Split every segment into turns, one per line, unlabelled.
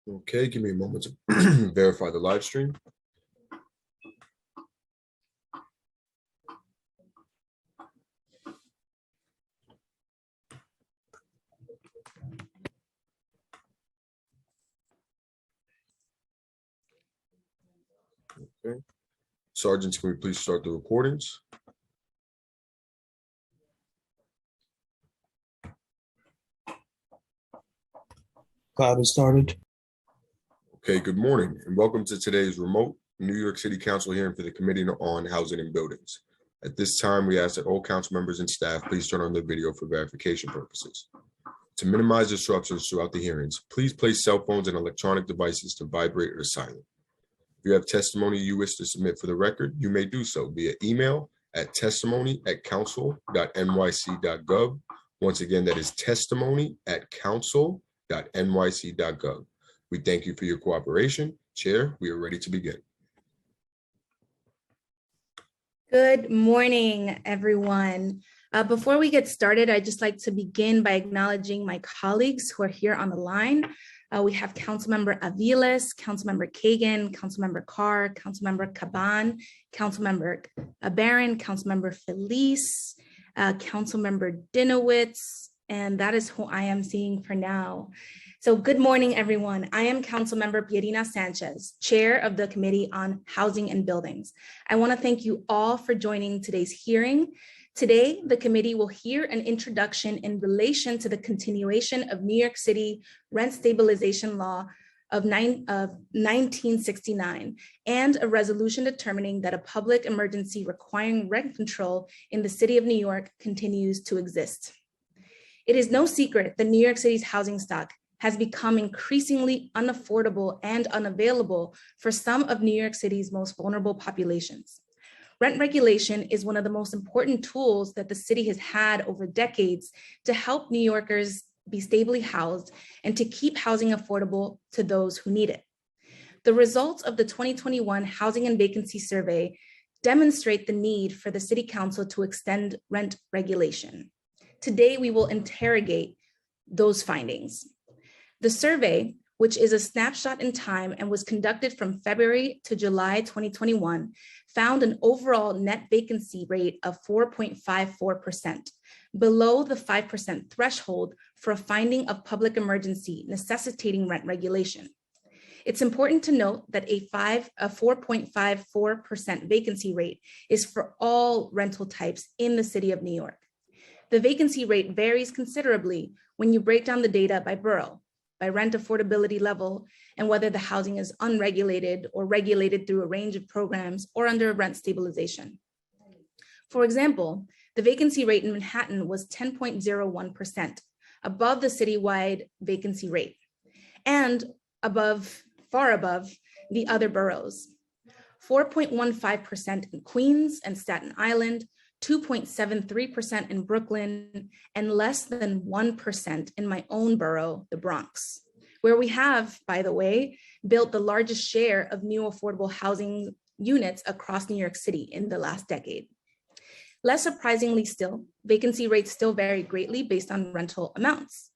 Okay, give me a moment to verify the live stream. Okay. Sergeants, can we please start the recordings?
Cloud has started.
Okay, good morning and welcome to today's remote New York City Council hearing for the Committee on Housing and Buildings. At this time, we ask that all council members and staff please turn on their video for verification purposes. To minimize disruptions throughout the hearings, please place cell phones and electronic devices to vibrate or silent. If you have testimony you wish to submit for the record, you may do so via email at testimony@council.nyc.gov. Once again, that is testimony@council.nyc.gov. We thank you for your cooperation. Chair, we are ready to begin.
Good morning, everyone. Before we get started, I'd just like to begin by acknowledging my colleagues who are here on the line. We have Councilmember Aviles, Councilmember Kagan, Councilmember Carr, Councilmember Caban, Councilmember Barron, Councilmember Felice, Councilmember Dinowitz, and that is who I am seeing for now. So good morning, everyone. I am Councilmember Pierina Sanchez, Chair of the Committee on Housing and Buildings. I want to thank you all for joining today's hearing. Today, the committee will hear an introduction in relation to the continuation of New York City rent stabilization law of 1969 and a resolution determining that a public emergency requiring rent control in the city of New York continues to exist. It is no secret that New York City's housing stock has become increasingly unaffordable and unavailable for some of New York City's most vulnerable populations. Rent regulation is one of the most important tools that the city has had over decades to help New Yorkers be stably housed and to keep housing affordable to those who need it. The results of the 2021 Housing and Vacancy Survey demonstrate the need for the City Council to extend rent regulation. Today, we will interrogate those findings. The survey, which is a snapshot in time and was conducted from February to July 2021, found an overall net vacancy rate of 4.54%, below the 5% threshold for a finding of public emergency necessitating rent regulation. It's important to note that a 4.54% vacancy rate is for all rental types in the city of New York. The vacancy rate varies considerably when you break down the data by borough, by rent affordability level, and whether the housing is unregulated or regulated through a range of programs or under rent stabilization. For example, the vacancy rate in Manhattan was 10.01%, above the citywide vacancy rate, and far above the other boroughs. 4.15% in Queens and Staten Island, 2.73% in Brooklyn, and less than 1% in my own borough, the Bronx, where we have, by the way, built the largest share of new affordable housing units across New York City in the last decade. Less surprisingly still, vacancy rates still vary greatly based on rental amounts.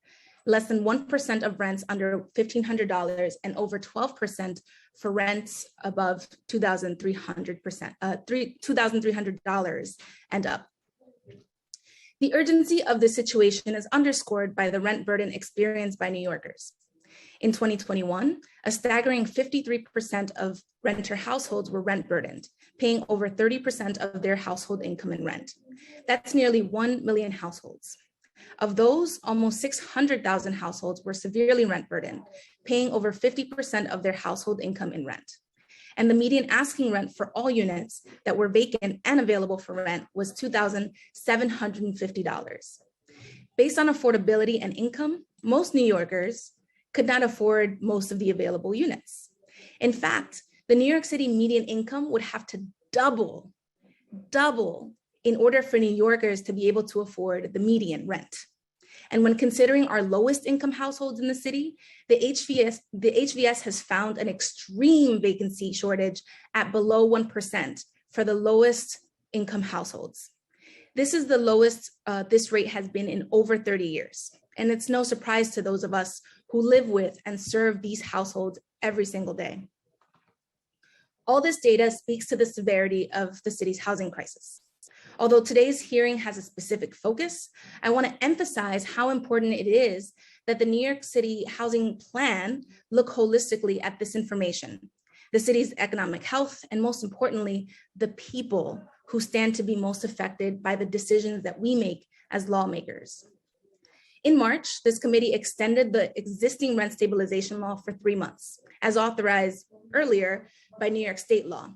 Less than 1% of rents under $1,500 and over 12% for rents above $2,300 and up. The urgency of this situation is underscored by the rent burden experienced by New Yorkers. In 2021, a staggering 53% of renter households were rent burdened, paying over 30% of their household income in rent. That's nearly 1 million households. Of those, almost 600,000 households were severely rent burdened, paying over 50% of their household income in rent. And the median asking rent for all units that were vacant and available for rent was $2,750. Based on affordability and income, most New Yorkers could not afford most of the available units. In fact, the New York City median income would have to double in order for New Yorkers to be able to afford the median rent. And when considering our lowest income households in the city, the HVS has found an extreme vacancy shortage at below 1% for the lowest income households. This is the lowest this rate has been in over 30 years. and it's no surprise to those of us who live with and serve these households every single day. All this data speaks to the severity of the city's housing crisis. Although today's hearing has a specific focus, I want to emphasize how important it is that the New York City Housing Plan look holistically at this information, the city's economic health, and most importantly, the people who stand to be most affected by the decisions that we make as lawmakers. In March, this committee extended the existing rent stabilization law for 3 months, as authorized earlier by New York state law.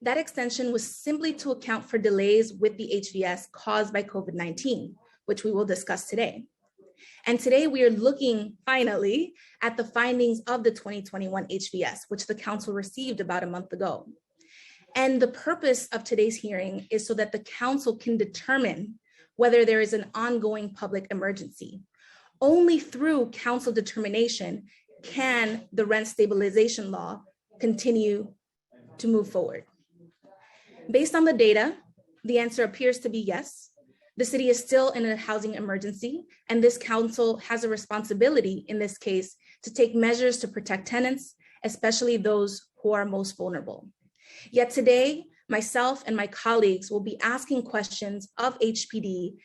That extension was simply to account for delays with the HVS caused by COVID-19, which we will discuss today. And today we are looking finally at the findings of the 2021 HVS, which the council received about a month ago. And the purpose of today's hearing is so that the council can determine whether there is an ongoing public emergency. Only through council determination can the rent stabilization law continue to move forward. Based on the data, the answer appears to be yes. The city is still in a housing emergency, and this council has a responsibility in this case to take measures to protect tenants, especially those who are most vulnerable. Yet today, myself and my colleagues will be asking questions of HPD,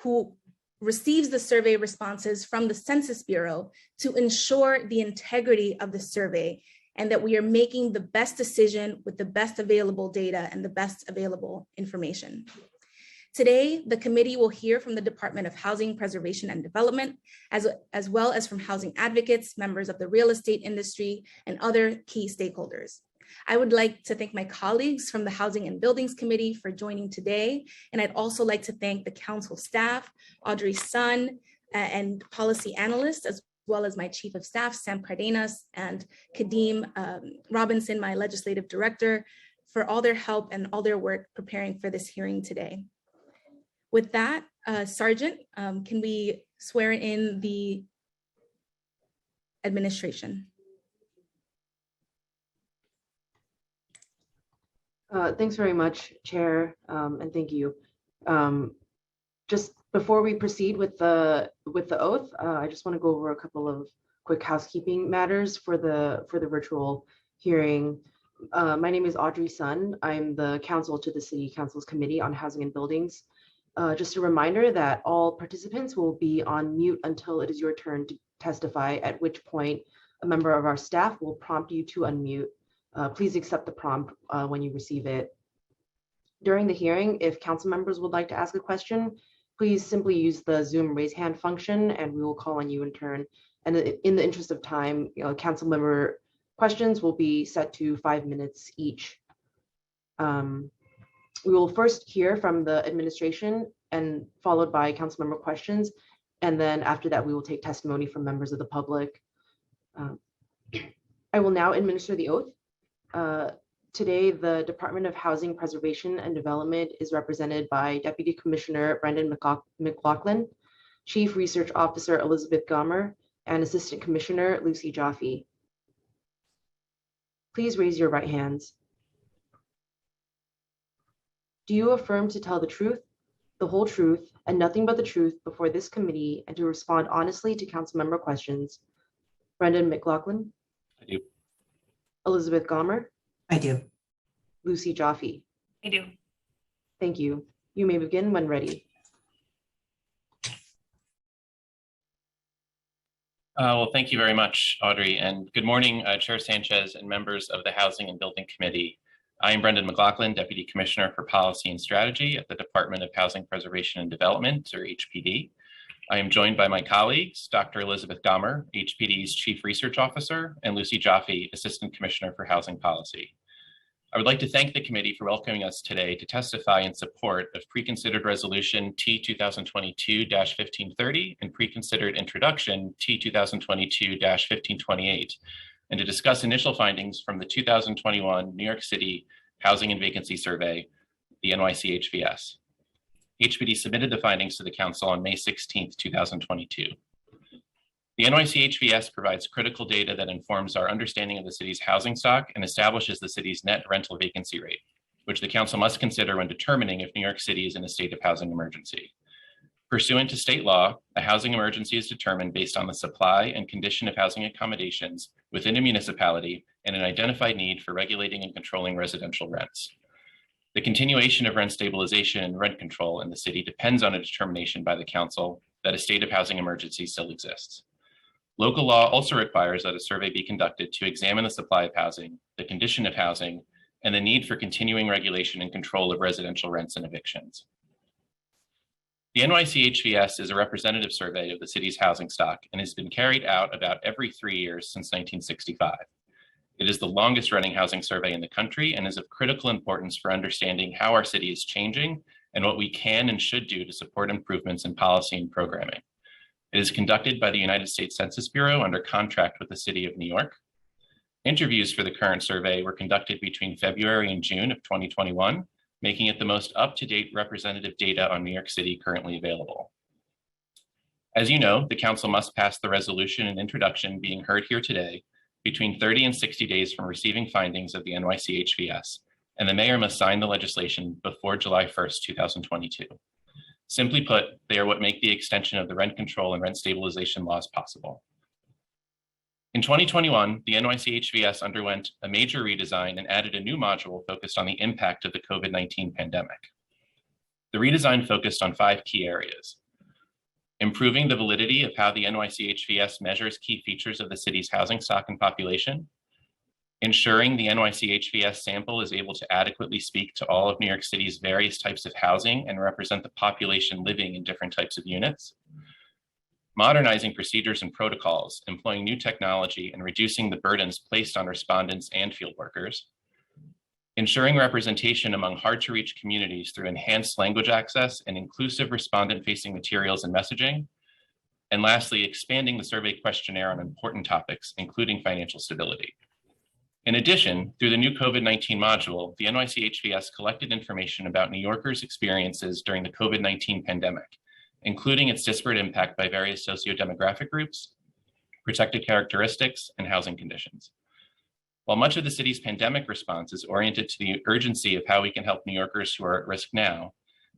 who receives the survey responses from the Census Bureau, to ensure the integrity of the survey and that we are making the best decision with the best available data and the best available information. Today, the committee will hear from the Department of Housing Preservation and Development, as well as from housing advocates, members of the real estate industry, and other key stakeholders. I would like to thank my colleagues from the Housing and Buildings Committee for joining today. And I'd also like to thank the council staff, Audrey Sun, and policy analysts, as well as my chief of staff, Sam Cardenas, and Kadeem Robinson, my legislative director, for all their help and all their work preparing for this hearing today. With that, Sergeant, can we swear in the administration?
Thanks very much, Chair, and thank you. Just before we proceed with the oath, I just want to go over a couple of quick housekeeping matters for the virtual hearing. My name is Audrey Sun. I'm the counsel to the City Council's Committee on Housing and Buildings. Just a reminder that all participants will be on mute until it is your turn to testify, at which point a member of our staff will prompt you to unmute. Please accept the prompt when you receive it. During the hearing, if council members would like to ask a question, please simply use the Zoom raise hand function and we will call on you in turn. And in the interest of time, council member questions will be set to 5 minutes each. We will first hear from the administration and followed by council member questions. And then after that, we will take testimony from members of the public. I will now administer the oath. Today, the Department of Housing Preservation and Development is represented by Deputy Commissioner Brendan McLaughlin, Chief Research Officer Elizabeth Gomer, and Assistant Commissioner Lucy Jaffe. Please raise your right hands. Do you affirm to tell the truth, the whole truth, and nothing but the truth before this committee and to respond honestly to council member questions? Brendan McLaughlin?
I do.
Elizabeth Gomer?
I do.
Lucy Jaffe?
I do.
Thank you. You may begin when ready.
Well, thank you very much, Audrey, and good morning, Chair Sanchez and members of the Housing and Building Committee. I am Brendan McLaughlin, Deputy Commissioner for Policy and Strategy at the Department of Housing Preservation and Development, or HPD. I am joined by my colleagues, Dr. Elizabeth Gomer, HPD's Chief Research Officer, and Lucy Jaffe, Assistant Commissioner for Housing Policy. I would like to thank the committee for welcoming us today to testify in support of Preconsidered Resolution T 2022-1530 and Preconsidered Introduction T 2022-1528, and to discuss initial findings from the 2021 New York City Housing and Vacancy Survey, the NYCC HVS. HPD submitted the findings to the Council on May 16, 2022. The NYCC HVS provides critical data that informs our understanding of the city's housing stock and establishes the city's net rental vacancy rate, which the Council must consider when determining if New York City is in a state of housing emergency. Pursuant to state law, a housing emergency is determined based on the supply and condition of housing accommodations within a municipality and an identified need for regulating and controlling residential rents. The continuation of rent stabilization and rent control in the city depends on a determination by the council that a state of housing emergency still exists. Local law also requires that a survey be conducted to examine the supply of housing, the condition of housing, and the need for continuing regulation and control of residential rents and evictions. The NYCHVS is a representative survey of the city's housing stock and has been carried out about every 3 years since 1965. It is the longest running housing survey in the country and is of critical importance for understanding how our city is changing and what we can and should do to support improvements in policy and programming. It is conducted by the United States Census Bureau under contract with the City of New York. Interviews for the current survey were conducted between February and June of 2021, making it the most up-to-date representative data on New York City currently available. As you know, the council must pass the resolution and introduction being heard here today between 30 and 60 days from receiving findings of the NYCHVS, and the mayor must sign the legislation before July 1st, 2022. Simply put, they are what make the extension of the rent control and rent stabilization laws possible. In 2021, the NYCHVS underwent a major redesign and added a new module focused on the impact of the COVID-19 pandemic. The redesign focused on 5 key areas: improving the validity of how the NYCHVS measures key features of the city's housing stock and population, ensuring the NYCHVS sample is able to adequately speak to all of New York City's various types of housing and represent the population living in different types of units, modernizing procedures and protocols, employing new technology and reducing the burdens placed on respondents and field workers, ensuring representation among hard-to-reach communities through enhanced language access and inclusive respondent-facing materials and messaging, and lastly, expanding the survey questionnaire on important topics, including financial stability. In addition, through the new COVID-19 module, the NYCHVS collected information about New Yorkers' experiences during the COVID-19 pandemic, including its disparate impact by various socio-demographic groups, protected characteristics, and housing conditions. While much of the city's pandemic response is oriented to the urgency of how we can help New Yorkers who are at risk now,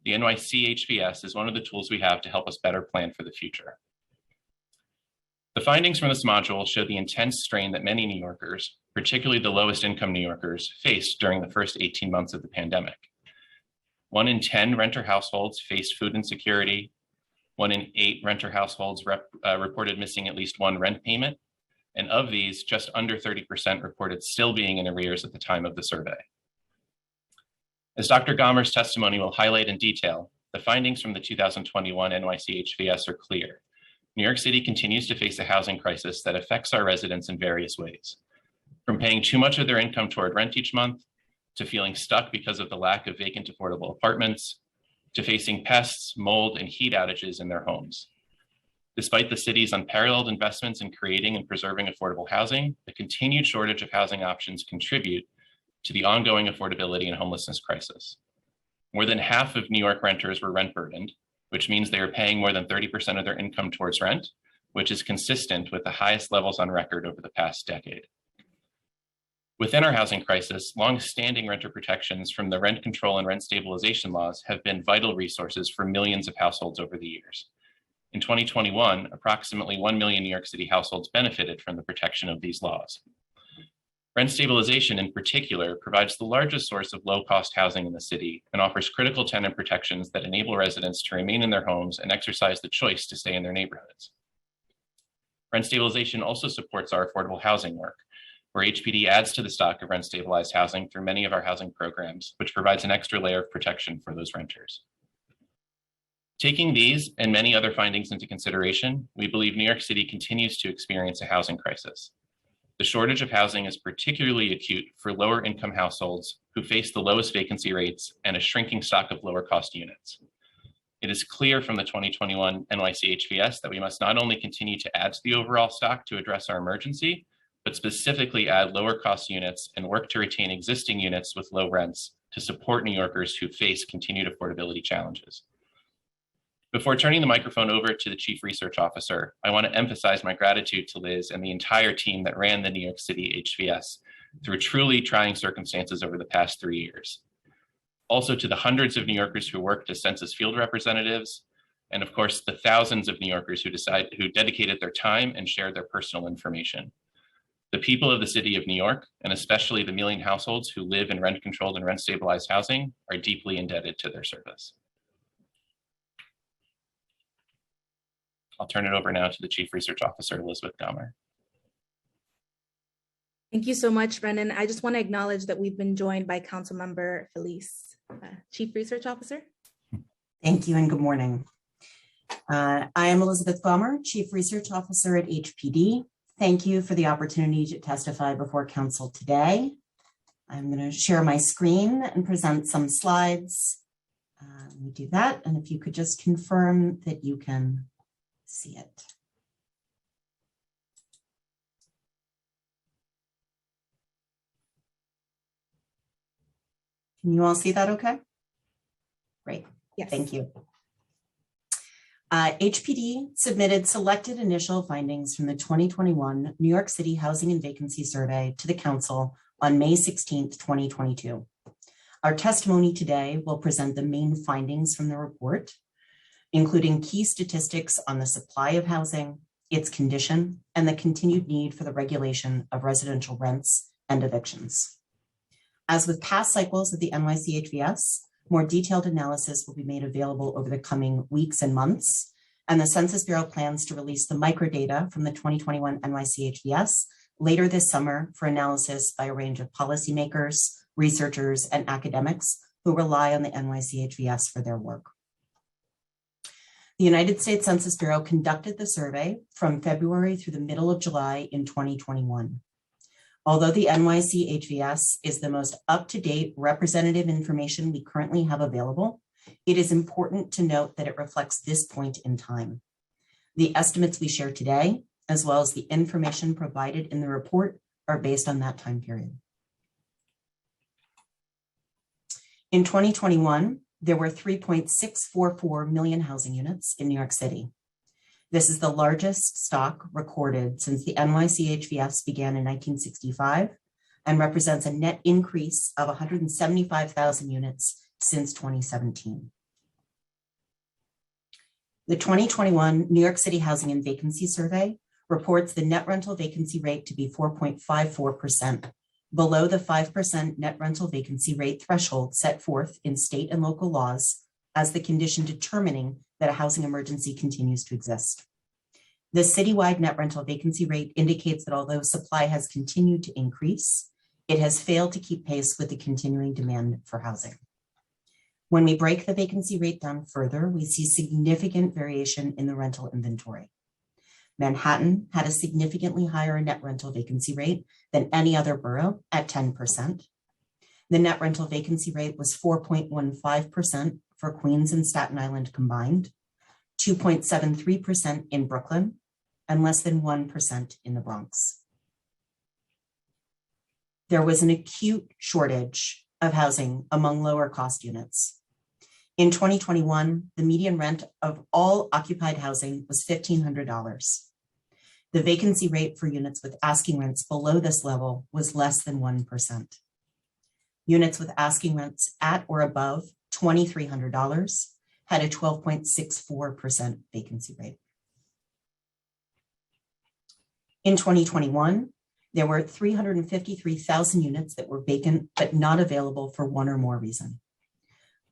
the NYCHVS is one of the tools we have to help us better plan for the future. The findings from this module show the intense strain that many New Yorkers, particularly the lowest income New Yorkers, faced during the first 18 months of the pandemic. 1 in 10 renter households faced food insecurity. 1 in 8 renter households reported missing at least 1 rent payment. And of these, just under 30% reported still being in arrears at the time of the survey. As Dr. Gomer's testimony will highlight in detail, the findings from the 2021 NYCHVS are clear. New York City continues to face a housing crisis that affects our residents in various ways, from paying too much of their income toward rent each month, to feeling stuck because of the lack of vacant affordable apartments, to facing pests, mold, and heat outages in their homes. Despite the city's unparalleled investments in creating and preserving affordable housing, the continued shortage of housing options contribute to the ongoing affordability and homelessness crisis. More than half of New York renters were rent burdened, which means they are paying more than 30% of their income towards rent, which is consistent with the highest levels on record over the past decade. Within our housing crisis, long-standing renter protections from the rent control and rent stabilization laws have been vital resources for millions of households over the years. In 2021, approximately 1 million New York City households benefited from the protection of these laws. Rent stabilization in particular provides the largest source of low-cost housing in the city and offers critical tenant protections that enable residents to remain in their homes and exercise the choice to stay in their neighborhoods. Rent stabilization also supports our affordable housing work, where HPD adds to the stock of rent-stabilized housing through many of our housing programs, which provides an extra layer of protection for those renters. Taking these and many other findings into consideration, we believe New York City continues to experience a housing crisis. The shortage of housing is particularly acute for lower income households who face the lowest vacancy rates and a shrinking stock of lower cost units. It is clear from the 2021 NYCHVS that we must not only continue to add to the overall stock to address our emergency, but specifically add lower cost units and work to retain existing units with low rents to support New Yorkers who face continued affordability challenges. Before turning the microphone over to the Chief Research Officer, I want to emphasize my gratitude to Liz and the entire team that ran the New York City HVS through truly trying circumstances over the past 3 years. Also to the hundreds of New Yorkers who worked as census field representatives, and of course, the thousands of New Yorkers who dedicated their time and shared their personal information. The people of the city of New York, and especially the million households who live in rent-controlled and rent-stabilized housing, are deeply indebted to their service. I'll turn it over now to the Chief Research Officer, Elizabeth Gomer.
Thank you so much, Brendan. I just want to acknowledge that we've been joined by Councilmember Felice, Chief Research Officer.
Thank you and good morning. I am Elizabeth Gomer, Chief Research Officer at HPD. Thank you for the opportunity to testify before Council today. I'm going to share my screen and present some slides. Let me do that. And if you could just confirm that you can see it. Can you all see that okay? Great.
Yes.
Thank you. HPD submitted selected initial findings from the 2021 New York City Housing and Vacancy Survey to the Council on May 16th, 2022. Our testimony today will present the main findings from the report, including key statistics on the supply of housing, its condition, and the continued need for the regulation of residential rents and evictions. As with past cycles of the NYCHVS, more detailed analysis will be made available over the coming weeks and months, and the Census Bureau plans to release the microdata from the 2021 NYCHVS later this summer for analysis by a range of policymakers, researchers, and academics who rely on the NYCHVS for their work. The United States Census Bureau conducted the survey from February through the middle of July in 2021. Although the NYCHVS is the most up-to-date representative information we currently have available, it is important to note that it reflects this point in time. The estimates we share today, as well as the information provided in the report, are based on that time period. In 2021, there were 3.644 million housing units in New York City. This is the largest stock recorded since the NYCHVS began in 1965 and represents a net increase of 175,000 units since 2017. The 2021 New York City Housing and Vacancy Survey reports the net rental vacancy rate to be 4.54%, below the 5% net rental vacancy rate threshold set forth in state and local laws as the condition determining that a housing emergency continues to exist. The citywide net rental vacancy rate indicates that although supply has continued to increase, it has failed to keep pace with the continuing demand for housing. When we break the vacancy rate down further, we see significant variation in the rental inventory. Manhattan had a significantly higher net rental vacancy rate than any other borough at 10%. The net rental vacancy rate was 4.15% for Queens and Staten Island combined, 2.73% in Brooklyn, and less than 1% in the Bronx. There was an acute shortage of housing among lower cost units. In 2021, the median rent of all occupied housing was $1,500. The vacancy rate for units with asking rents below this level was less than 1%. Units with asking rents at or above $2,300 had a 12.64% vacancy rate. In 2021, there were 353,000 units that were vacant but not available for one or more reason.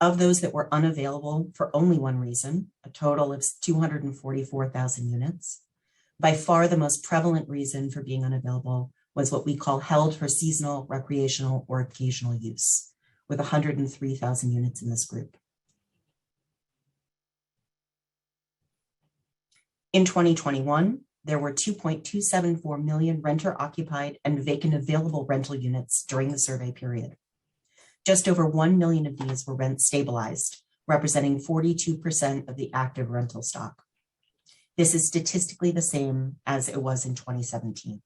Of those that were unavailable for only one reason, a total of 244,000 units, by far the most prevalent reason for being unavailable was what we call held for seasonal, recreational, or occasional use, with 103,000 units in this group. In 2021, there were 2.274 million renter occupied and vacant available rental units during the survey period. Just over 1 million of these were rent stabilized, representing 42% of the active rental stock. This is statistically the same as it was in 2017.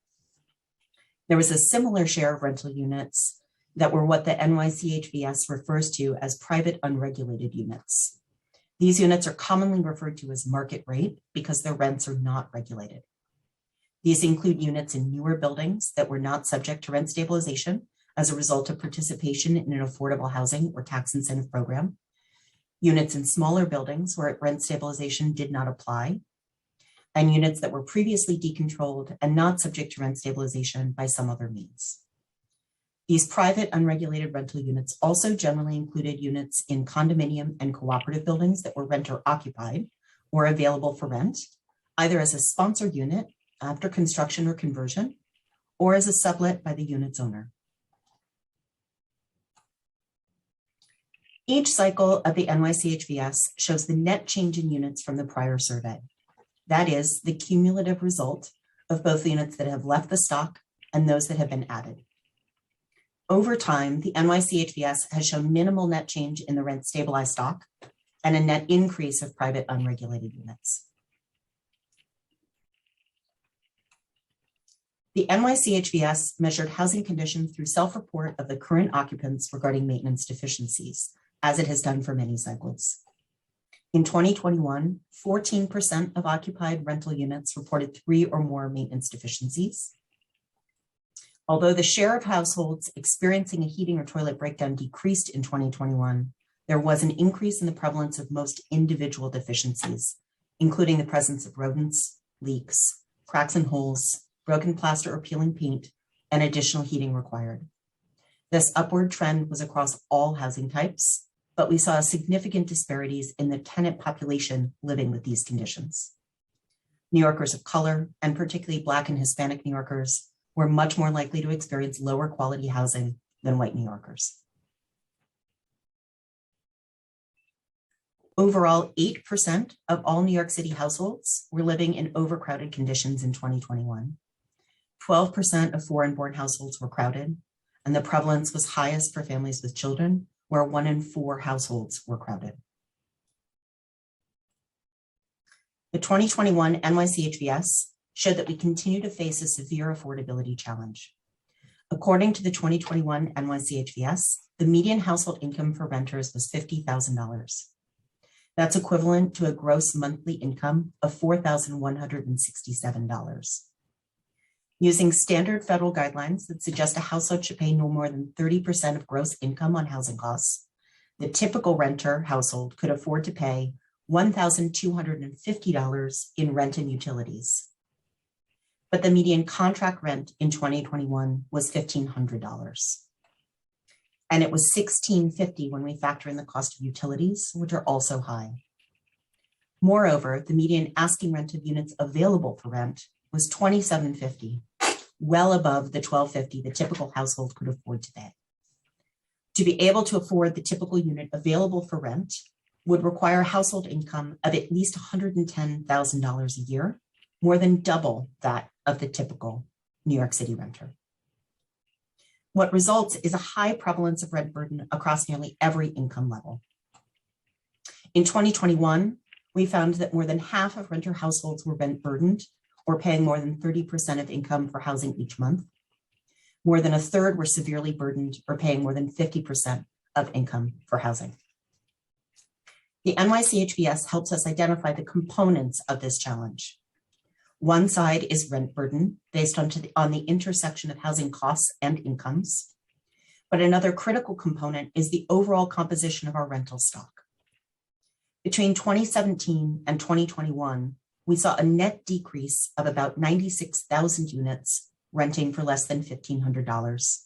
There was a similar share of rental units that were what the NYCHVS refers to as private unregulated units. These units are commonly referred to as market rate because their rents are not regulated. These include units in newer buildings that were not subject to rent stabilization as a result of participation in an affordable housing or tax incentive program, units in smaller buildings where rent stabilization did not apply, and units that were previously decontrolled and not subject to rent stabilization by some other means. These private unregulated rental units also generally included units in condominium and cooperative buildings that were renter occupied or available for rent, either as a sponsored unit after construction or conversion, or as a sublet by the unit's owner. Each cycle of the NYCHVS shows the net change in units from the prior survey. That is the cumulative result of both the units that have left the stock and those that have been added. Over time, the NYCHVS has shown minimal net change in the rent stabilized stock and a net increase of private unregulated units. The NYCHVS measured housing conditions through self-report of the current occupants regarding maintenance deficiencies, as it has done for many cycles. In 2021, 14% of occupied rental units reported 3 or more maintenance deficiencies. Although the share of households experiencing a heating or toilet breakdown decreased in 2021, there was an increase in the prevalence of most individual deficiencies, including the presence of rodents, leaks, cracks and holes, broken plaster or peeling paint, and additional heating required. This upward trend was across all housing types, but we saw significant disparities in the tenant population living with these conditions. New Yorkers of color, and particularly Black and Hispanic New Yorkers, were much more likely to experience lower quality housing than white New Yorkers. Overall, 8% of all New York City households were living in overcrowded conditions in 2021. 12% of foreign-born households were crowded, and the prevalence was highest for families with children, where 1 in 4 households were crowded. The 2021 NYCHVS showed that we continue to face a severe affordability challenge. According to the 2021 NYCHVS, the median household income for renters was $50,000. That's equivalent to a gross monthly income of $4,167. Using standard federal guidelines that suggest a household should pay no more than 30% of gross income on housing costs, the typical renter household could afford to pay $1,250 in rent and utilities. But the median contract rent in 2021 was $1,500. And it was $1,650 when we factor in the cost of utilities, which are also high. Moreover, the median asking rent of units available for rent was $2,750, well above the $1,250 the typical household could afford to pay. To be able to afford the typical unit available for rent would require a household income of at least $110,000 a year, more than double that of the typical New York City renter. What results is a high prevalence of rent burden across nearly every income level. In 2021, we found that more than half of renter households were rent burdened or paying more than 30% of income for housing each month. More than a third were severely burdened or paying more than 50% of income for housing. The NYCHVS helps us identify the components of this challenge. One side is rent burden based on the intersection of housing costs and incomes. But another critical component is the overall composition of our rental stock. Between 2017 and 2021, we saw a net decrease of about 96,000 units renting for less than $1,500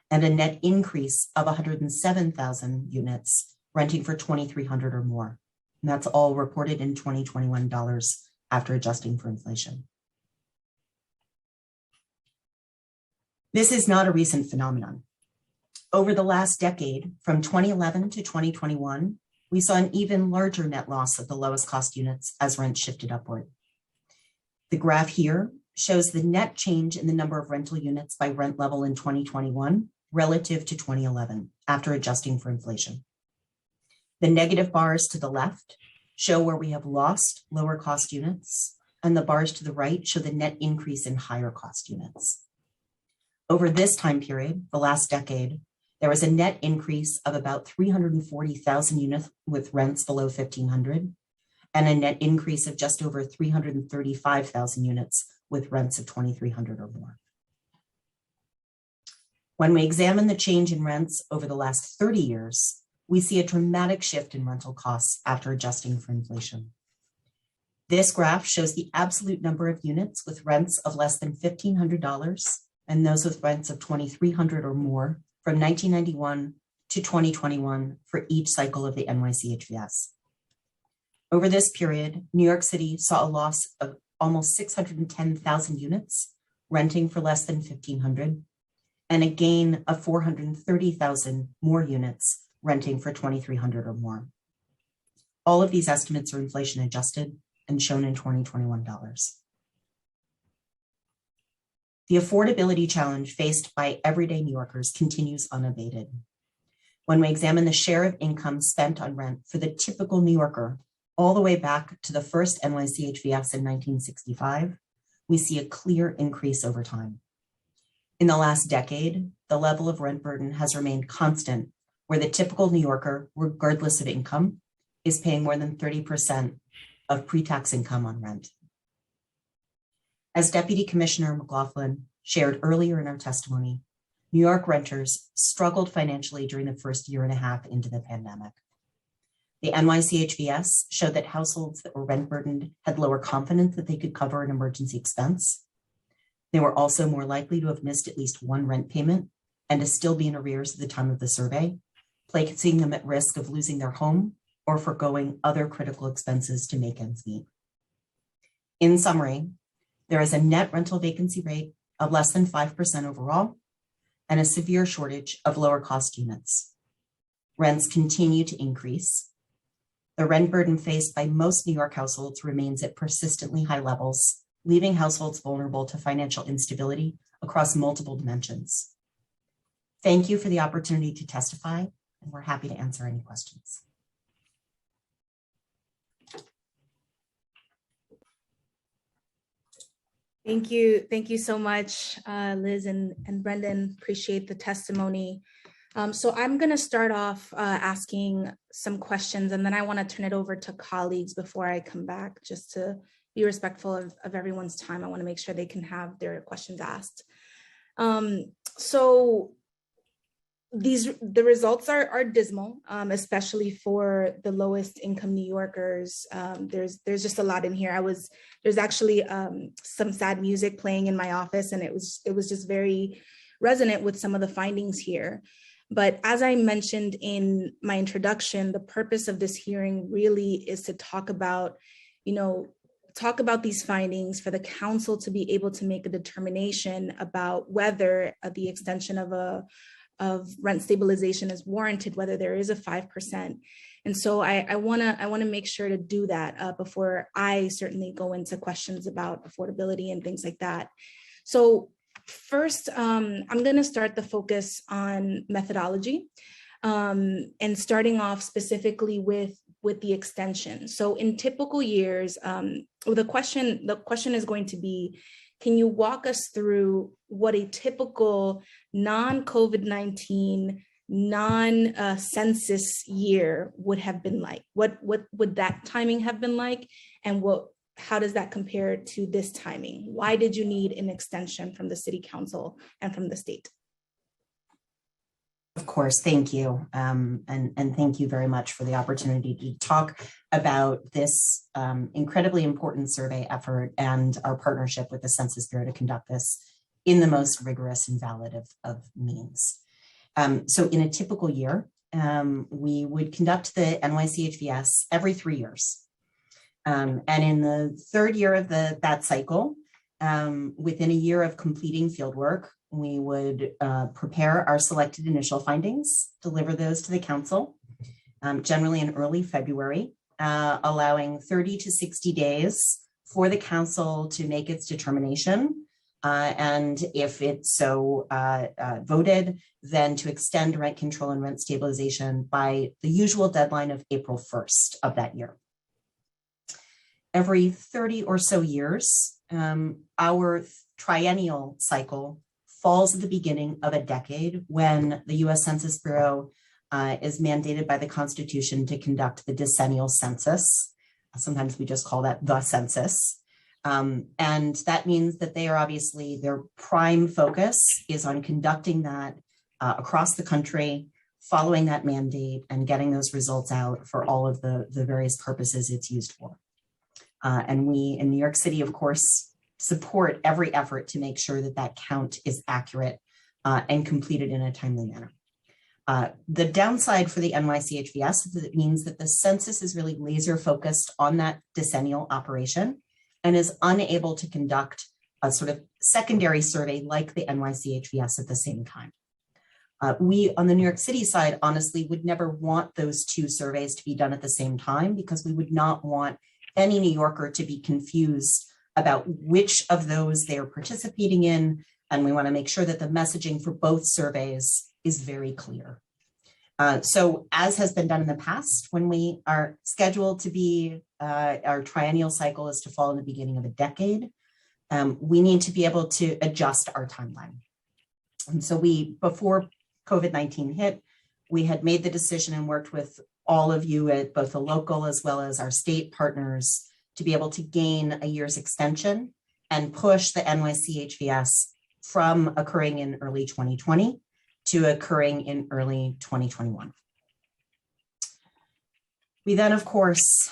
and a net increase of 107,000 units renting for $2,300 or more. And that's all reported in 2021 dollars after adjusting for inflation. This is not a recent phenomenon. Over the last decade, from 2011 to 2021, we saw an even larger net loss of the lowest cost units as rent shifted upward. The graph here shows the net change in the number of rental units by rent level in 2021 relative to 2011 after adjusting for inflation. The negative bars to the left show where we have lost lower cost units, and the bars to the right show the net increase in higher cost units. Over this time period, the last decade, there was a net increase of about 340,000 units with rents below $1,500, and a net increase of just over 335,000 units with rents of $2,300 or more. When we examine the change in rents over the last 30 years, we see a dramatic shift in rental costs after adjusting for inflation. This graph shows the absolute number of units with rents of less than $1,500 and those with rents of $2,300 or more from 1991 to 2021 for each cycle of the NYCHVS. Over this period, New York City saw a loss of almost 610,000 units renting for less than $1,500 and a gain of 430,000 more units renting for $2,300 or more. All of these estimates are inflation adjusted and shown in 2021 dollars. The affordability challenge faced by everyday New Yorkers continues unabated. When we examine the share of income spent on rent for the typical New Yorker, all the way back to the first NYCHVS in 1965, we see a clear increase over time. In the last decade, the level of rent burden has remained constant, where the typical New Yorker, regardless of income, is paying more than 30% of pre-tax income on rent. As Deputy Commissioner McLaughlin shared earlier in our testimony, New York renters struggled financially during the first year and a half into the pandemic. The NYCHVS showed that households that were rent burdened had lower confidence that they could cover an emergency expense. They were also more likely to have missed at least one rent payment and to still be in arrears at the time of the survey, placing them at risk of losing their home or forgoing other critical expenses to make ends meet. In summary, there is a net rental vacancy rate of less than 5% overall and a severe shortage of lower cost units. Rents continue to increase. The rent burden faced by most New York households remains at persistently high levels, leaving households vulnerable to financial instability across multiple dimensions. Thank you for the opportunity to testify, and we're happy to answer any questions.
Thank you. Thank you so much, Liz and Brendan. Appreciate the testimony. So I'm going to start off asking some questions, and then I want to turn it over to colleagues before I come back, just to be respectful of everyone's time. I want to make sure they can have their questions asked. So the results are dismal, especially for the lowest income New Yorkers. There's just a lot in here. There's actually some sad music playing in my office, and it was just very resonant with some of the findings here. But as I mentioned in my introduction, the purpose of this hearing really is to talk about these findings for the council to be able to make a determination about whether the extension of rent stabilization is warranted, whether there is a 5%. And so I want to make sure to do that before I certainly go into questions about affordability and things like that. So first, I'm going to start the focus on methodology, and starting off specifically with the extension. So in typical years, the question is going to be, can you walk us through what a typical non-COVID-19, non-census year would have been like? What would that timing have been like? And how does that compare to this timing? Why did you need an extension from the City Council and from the state?
Of course, thank you. And thank you very much for the opportunity to talk about this incredibly important survey effort and our partnership with the Census Bureau to conduct this in the most rigorous and valid of means. So in a typical year, we would conduct the NYCHVS every 3 years. And in the third year of that cycle, within a year of completing fieldwork, we would prepare our selected initial findings, deliver those to the council, generally in early February, allowing 30 to 60 days for the council to make its determination. And if it's so voted, then to extend rent control and rent stabilization by the usual deadline of April 1st of that year. Every 30 or so years, our triennial cycle falls at the beginning of a decade when the US Census Bureau is mandated by the Constitution to conduct the decennial census. Sometimes we just call that the census. And that means that they are obviously, their prime focus is on conducting that across the country following that mandate and getting those results out for all of the various purposes it's used for. And we in New York City, of course, support every effort to make sure that that count is accurate and completed in a timely manner. The downside for the NYCHVS is that it means that the census is really laser focused on that decennial operation and is unable to conduct a sort of secondary survey like the NYCHVS at the same time. We on the New York City side, honestly, would never want those two surveys to be done at the same time because we would not want any New Yorker to be confused about which of those they are participating in. And we want to make sure that the messaging for both surveys is very clear. So as has been done in the past, when we are scheduled to be, our triennial cycle is to fall in the beginning of a decade, we need to be able to adjust our timeline. And so before COVID-19 hit, we had made the decision and worked with all of you at both the local as well as our state partners to be able to gain a year's extension and push the NYCHVS from occurring in early 2020 to occurring in early 2021. We then, of course,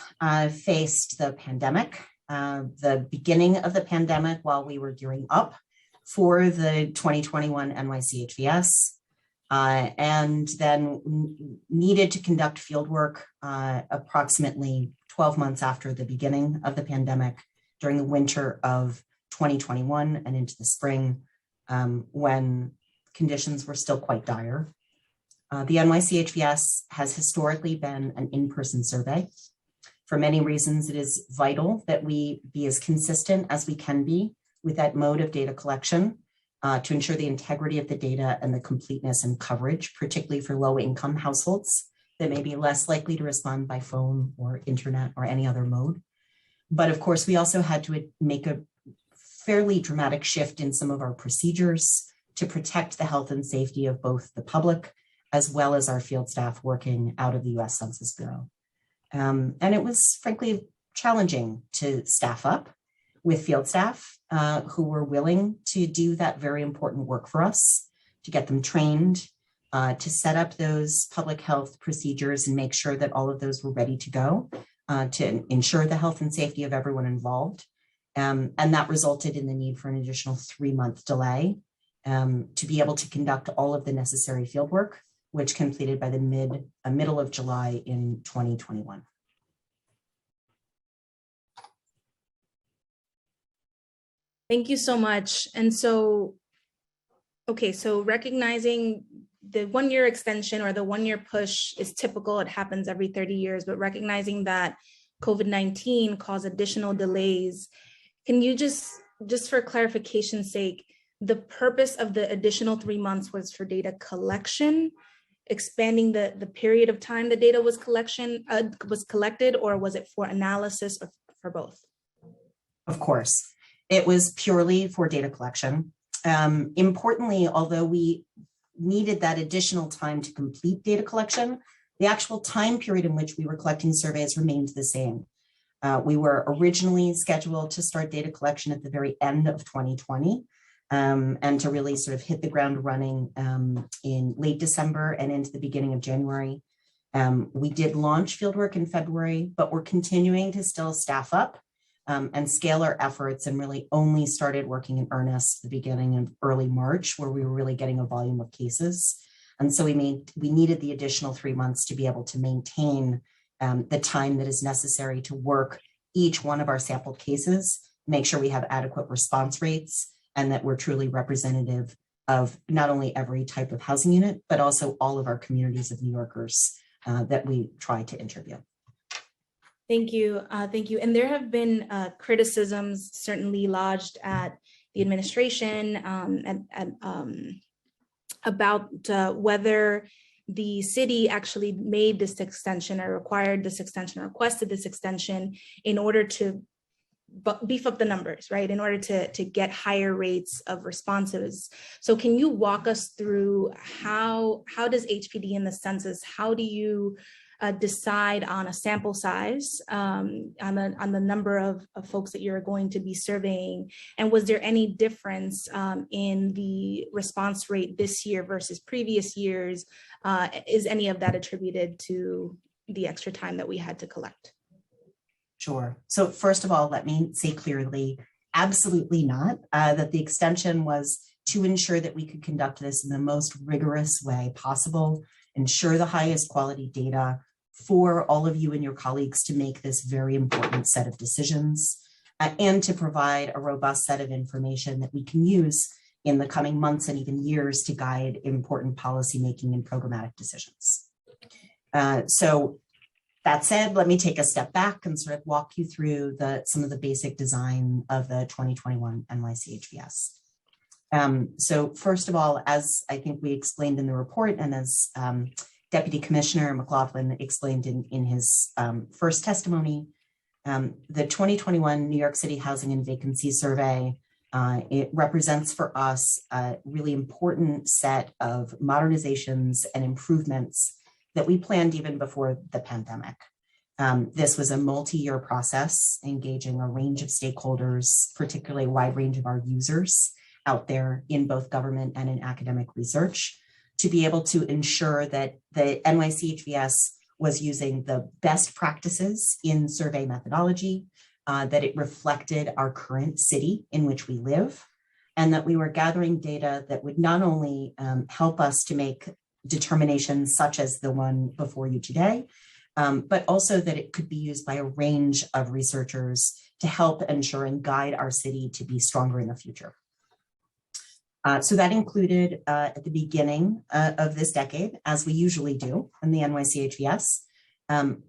faced the pandemic, the beginning of the pandemic while we were gearing up for the 2021 NYCHVS, and then needed to conduct fieldwork approximately 12 months after the beginning of the pandemic during the winter of 2021 and into the spring when conditions were still quite dire. The NYCHVS has historically been an in-person survey. For many reasons, it is vital that we be as consistent as we can be with that mode of data collection to ensure the integrity of the data and the completeness and coverage, particularly for low-income households that may be less likely to respond by phone or internet or any other mode. But of course, we also had to make a fairly dramatic shift in some of our procedures to protect the health and safety of both the public as well as our field staff working out of the US Census Bureau. And it was frankly challenging to staff up with field staff who were willing to do that very important work for us, to get them trained, to set up those public health procedures and make sure that all of those were ready to go, to ensure the health and safety of everyone involved. And that resulted in the need for an additional 3-month delay to be able to conduct all of the necessary field work, which completed by the middle of July in 2021.
Thank you so much. And so, okay, so recognizing the 1-year extension or the 1-year push is typical, it happens every 30 years, but recognizing that COVID-19 caused additional delays, can you just for clarification's sake, the purpose of the additional 3 months was for data collection, expanding the period of time the data was collected, or was it for analysis or for both?
Of course, it was purely for data collection. Importantly, although we needed that additional time to complete data collection, the actual time period in which we were collecting surveys remained the same. We were originally scheduled to start data collection at the very end of 2020 and to really sort of hit the ground running in late December and into the beginning of January. We did launch fieldwork in February, but we're continuing to still staff up and scale our efforts, and really only started working in earnest at the beginning of early March, where we were really getting a volume of cases. And so we needed the additional 3 months to be able to maintain the time that is necessary to work each one of our sampled cases, make sure we have adequate response rates, and that we're truly representative of not only every type of housing unit, but also all of our communities of New Yorkers that we try to interview.
Thank you. Thank you. And there have been criticisms certainly lodged at the administration about whether the city actually made this extension or required this extension, requested this extension in order to beef up the numbers, right? In order to get higher rates of responses. So can you walk us through how does HPD and the census, how do you decide on a sample size, on the number of folks that you're going to be surveying? And was there any difference in the response rate this year versus previous years? Is any of that attributed to the extra time that we had to collect?
Sure. So first of all, let me say clearly, absolutely not. That the extension was to ensure that we could conduct this in the most rigorous way possible, ensure the highest quality data for all of you and your colleagues to make this very important set of decisions, and to provide a robust set of information that we can use in the coming months and even years to guide important policymaking and programmatic decisions. So that said, let me take a step back and sort of walk you through some of the basic design of the 2021 NYC HVS. So first of all, as I think we explained in the report, and as Deputy Commissioner McLaughlin explained in his first testimony, the 2021 New York City Housing and Vacancy Survey, it represents for us a really important set of modernizations and improvements that we planned even before the pandemic. This was a multi-year process engaging a range of stakeholders, particularly a wide range of our users out there in both government and in academic research, to be able to ensure that the NYC HVS was using the best practices in survey methodology, that it reflected our current city in which we live, and that we were gathering data that would not only help us to make determinations such as the one before you today, but also that it could be used by a range of researchers to help ensure and guide our city to be stronger in the future. So that included at the beginning of this decade, as we usually do in the NYC HVS,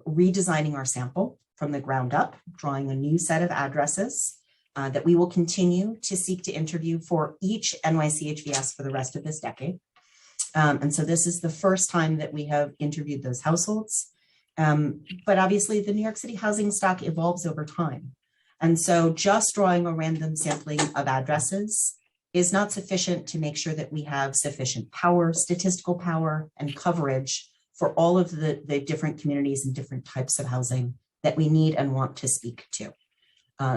redesigning our sample from the ground up, drawing a new set of addresses that we will continue to seek to interview for each NYC HVS for the rest of this decade. And so this is the first time that we have interviewed those households. But obviously the New York City housing stock evolves over time. And so just drawing a random sampling of addresses is not sufficient to make sure that we have sufficient power, statistical power, and coverage for all of the different communities and different types of housing that we need and want to speak to.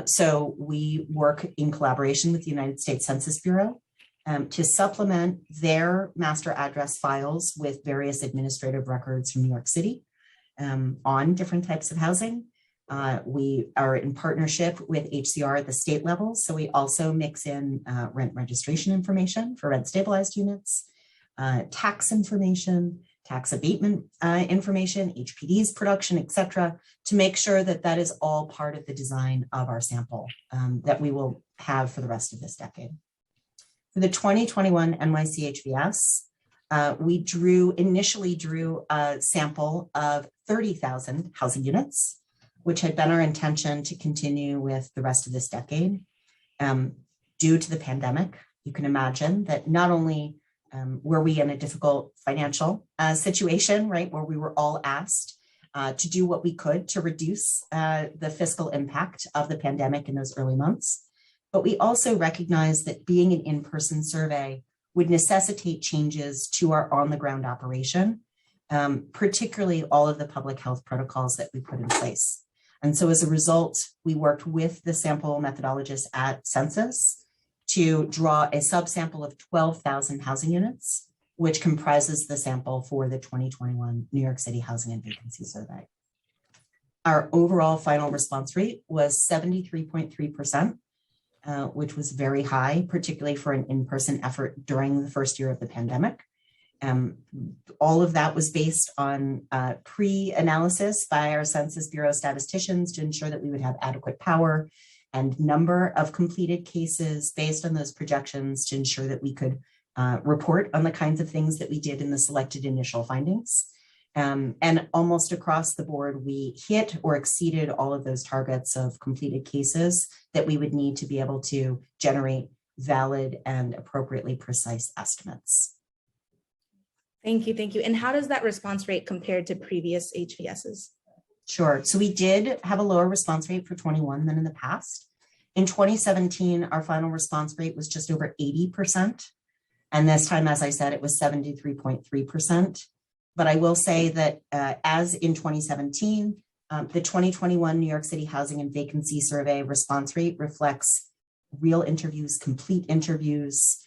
So we work in collaboration with the United States Census Bureau to supplement their master address files with various administrative records from New York City on different types of housing. We are in partnership with HCR at the state level, so we also mix in rent registration information for rent stabilized units, tax information, tax abatement information, HPD's production, et cetera, to make sure that that is all part of the design of our sample that we will have for the rest of this decade. For the 2021 NYC HVS, we initially drew a sample of 30,000 housing units, which had been our intention to continue with the rest of this decade. Due to the pandemic, you can imagine that not only were we in a difficult financial situation, right, where we were all asked to do what we could to reduce the fiscal impact of the pandemic in those early months, but we also recognized that being an in-person survey would necessitate changes to our on-the-ground operation, particularly all of the public health protocols that we put in place. And so as a result, we worked with the sample methodologist at Census to draw a subsample of 12,000 housing units, which comprises the sample for the 2021 New York City Housing and Vacancy Survey. Our overall final response rate was 73.3%, which was very high, particularly for an in-person effort during the first year of the pandemic. All of that was based on pre-analysis by our Census Bureau statisticians to ensure that we would have adequate power and number of completed cases based on those projections to ensure that we could report on the kinds of things that we did in the selected initial findings. And almost across the board, we hit or exceeded all of those targets of completed cases that we would need to be able to generate valid and appropriately precise estimates.
Thank you, thank you. And how does that response rate compare to previous HVSs?
Sure, so we did have a lower response rate for 21 than in the past. In 2017, our final response rate was just over 80%. And this time, as I said, it was 73.3%. But I will say that as in 2017, the 2021 New York City Housing and Vacancy Survey response rate reflects real interviews, complete interviews,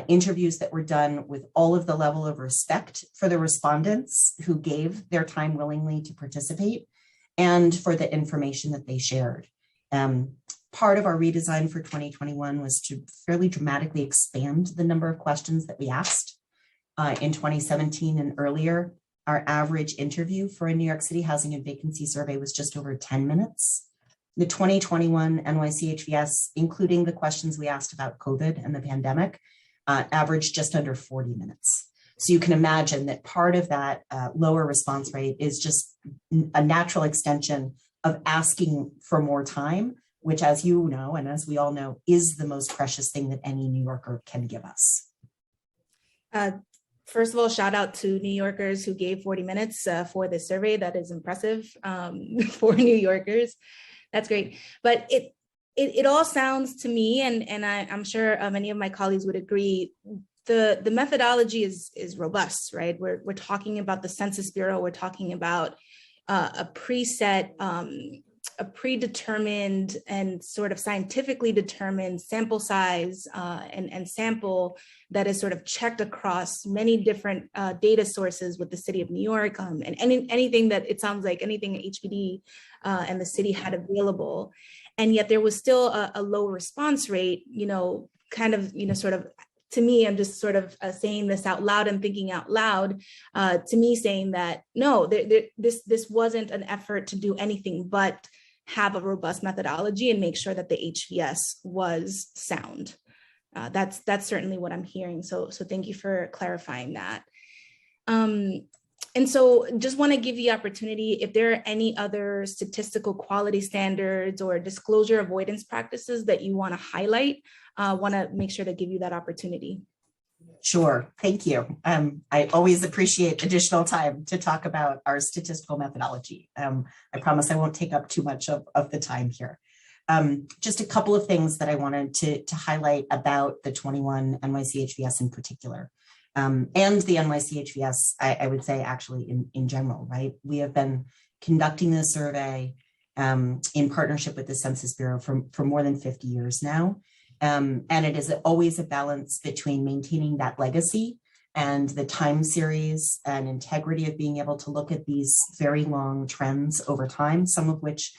interviews that were done with all of the level of respect for the respondents who gave their time willingly to participate and for the information that they shared. Part of our redesign for 2021 was to fairly dramatically expand the number of questions that we asked. In 2017 and earlier, our average interview for a New York City Housing and Vacancy Survey was just over 10 minutes. The 2021 NYCHVS, including the questions we asked about COVID and the pandemic, averaged just under 40 minutes. So you can imagine that part of that lower response rate is just a natural extension of asking for more time, which, as you know, and as we all know, is the most precious thing that any New Yorker can give us.
First of all, shout out to New Yorkers who gave 40 minutes for this survey. That is impressive for New Yorkers. That's great. But it all sounds to me, and I'm sure many of my colleagues would agree, the methodology is robust, right? We're talking about the Census Bureau. We're talking about a preset, a predetermined and sort of scientifically determined sample size and sample that is sort of checked across many different data sources with the city of New York and anything that it sounds like anything HPD and the city had available. And yet there was still a low response rate, sort of, to me, I'm just sort of saying this out loud and thinking out loud, to me saying that, no, this wasn't an effort to do anything but have a robust methodology and make sure that the HVS was sound. That's certainly what I'm hearing. So thank you for clarifying that. And so just want to give you the opportunity, if there are any other statistical quality standards or disclosure avoidance practices that you want to highlight, want to make sure to give you that opportunity.
Sure, thank you. I always appreciate additional time to talk about our statistical methodology. I promise I won't take up too much of the time here. Just a couple of things that I wanted to highlight about the 21 NYCHVS in particular. And the NYCHVS, I would say actually in general, right? We have been conducting this survey in partnership with the Census Bureau for more than 50 years now. And it is always a balance between maintaining that legacy and the time series and integrity of being able to look at these very long trends over time, some of which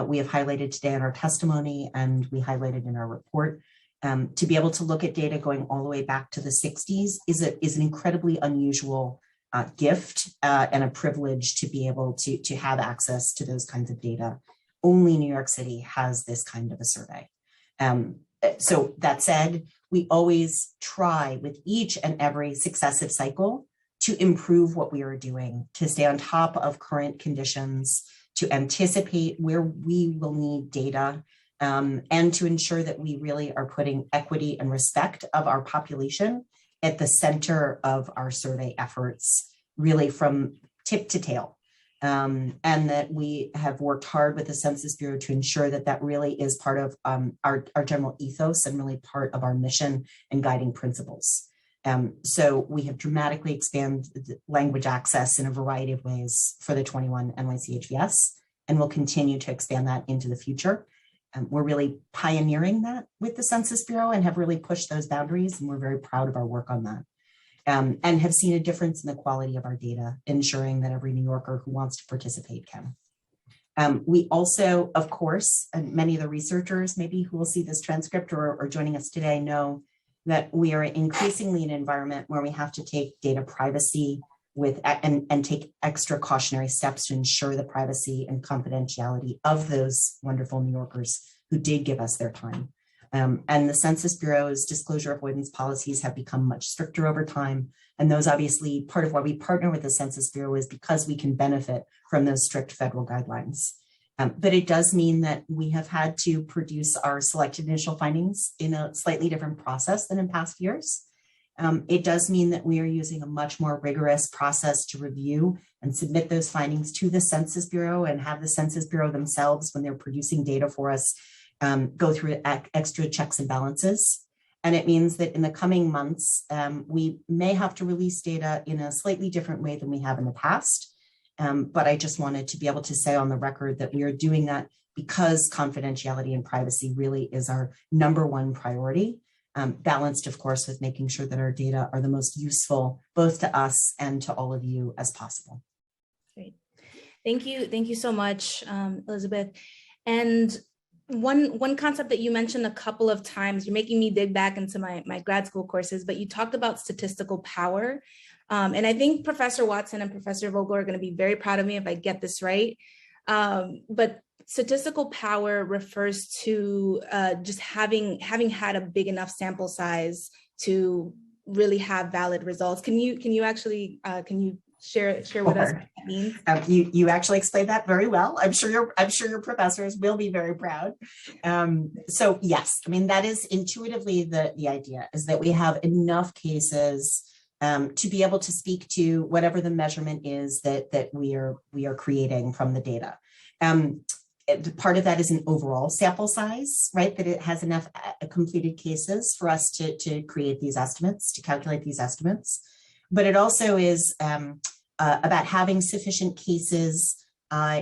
we have highlighted today in our testimony and we highlighted in our report. To be able to look at data going all the way back to the 60s is an incredibly unusual gift and a privilege to be able to have access to those kinds of data. Only New York City has this kind of a survey. So that said, we always try with each and every successive cycle to improve what we are doing, to stay on top of current conditions, to anticipate where we will need data, and to ensure that we really are putting equity and respect of our population at the center of our survey efforts, really from tip to tail. And that we have worked hard with the Census Bureau to ensure that that really is part of our general ethos and really part of our mission and guiding principles. So we have dramatically expanded language access in a variety of ways for the 21 NYCHVS, and we'll continue to expand that into the future. We're really pioneering that with the Census Bureau and have really pushed those boundaries, and we're very proud of our work on that. And have seen a difference in the quality of our data, ensuring that every New Yorker who wants to participate can. We also, of course, and many of the researchers maybe who will see this transcript or joining us today know that we are increasingly in an environment where we have to take data privacy and take extra cautionary steps to ensure the privacy and confidentiality of those wonderful New Yorkers who did give us their time. And the Census Bureau's disclosure avoidance policies have become much stricter over time. And those obviously, part of why we partner with the Census Bureau is because we can benefit from those strict federal guidelines. But it does mean that we have had to produce our selected initial findings in a slightly different process than in past years. It does mean that we are using a much more rigorous process to review and submit those findings to the Census Bureau and have the Census Bureau themselves, when they're producing data for us, go through extra checks and balances. And it means that in the coming months, we may have to release data in a slightly different way than we have in the past. But I just wanted to be able to say on the record that we are doing that because confidentiality and privacy really is our #1 priority, balanced, of course, with making sure that our data are the most useful both to us and to all of you as possible.
Great. Thank you so much, Elizabeth. And one concept that you mentioned a couple of times, you're making me dig back into my grad school courses, but you talked about statistical power. And I think Professor Watson and Professor Vogel are going to be very proud of me if I get this right. But statistical power refers to just having had a big enough sample size to really have valid results. Can you actually share with us what that means?
You actually explained that very well. I'm sure your professors will be very proud. So yes, I mean, that is intuitively the idea, is that we have enough cases to be able to speak to whatever the measurement is that we are creating from the data. Part of that is an overall sample size, right? That it has enough completed cases for us to create these estimates, to calculate these estimates. But it also is about having sufficient cases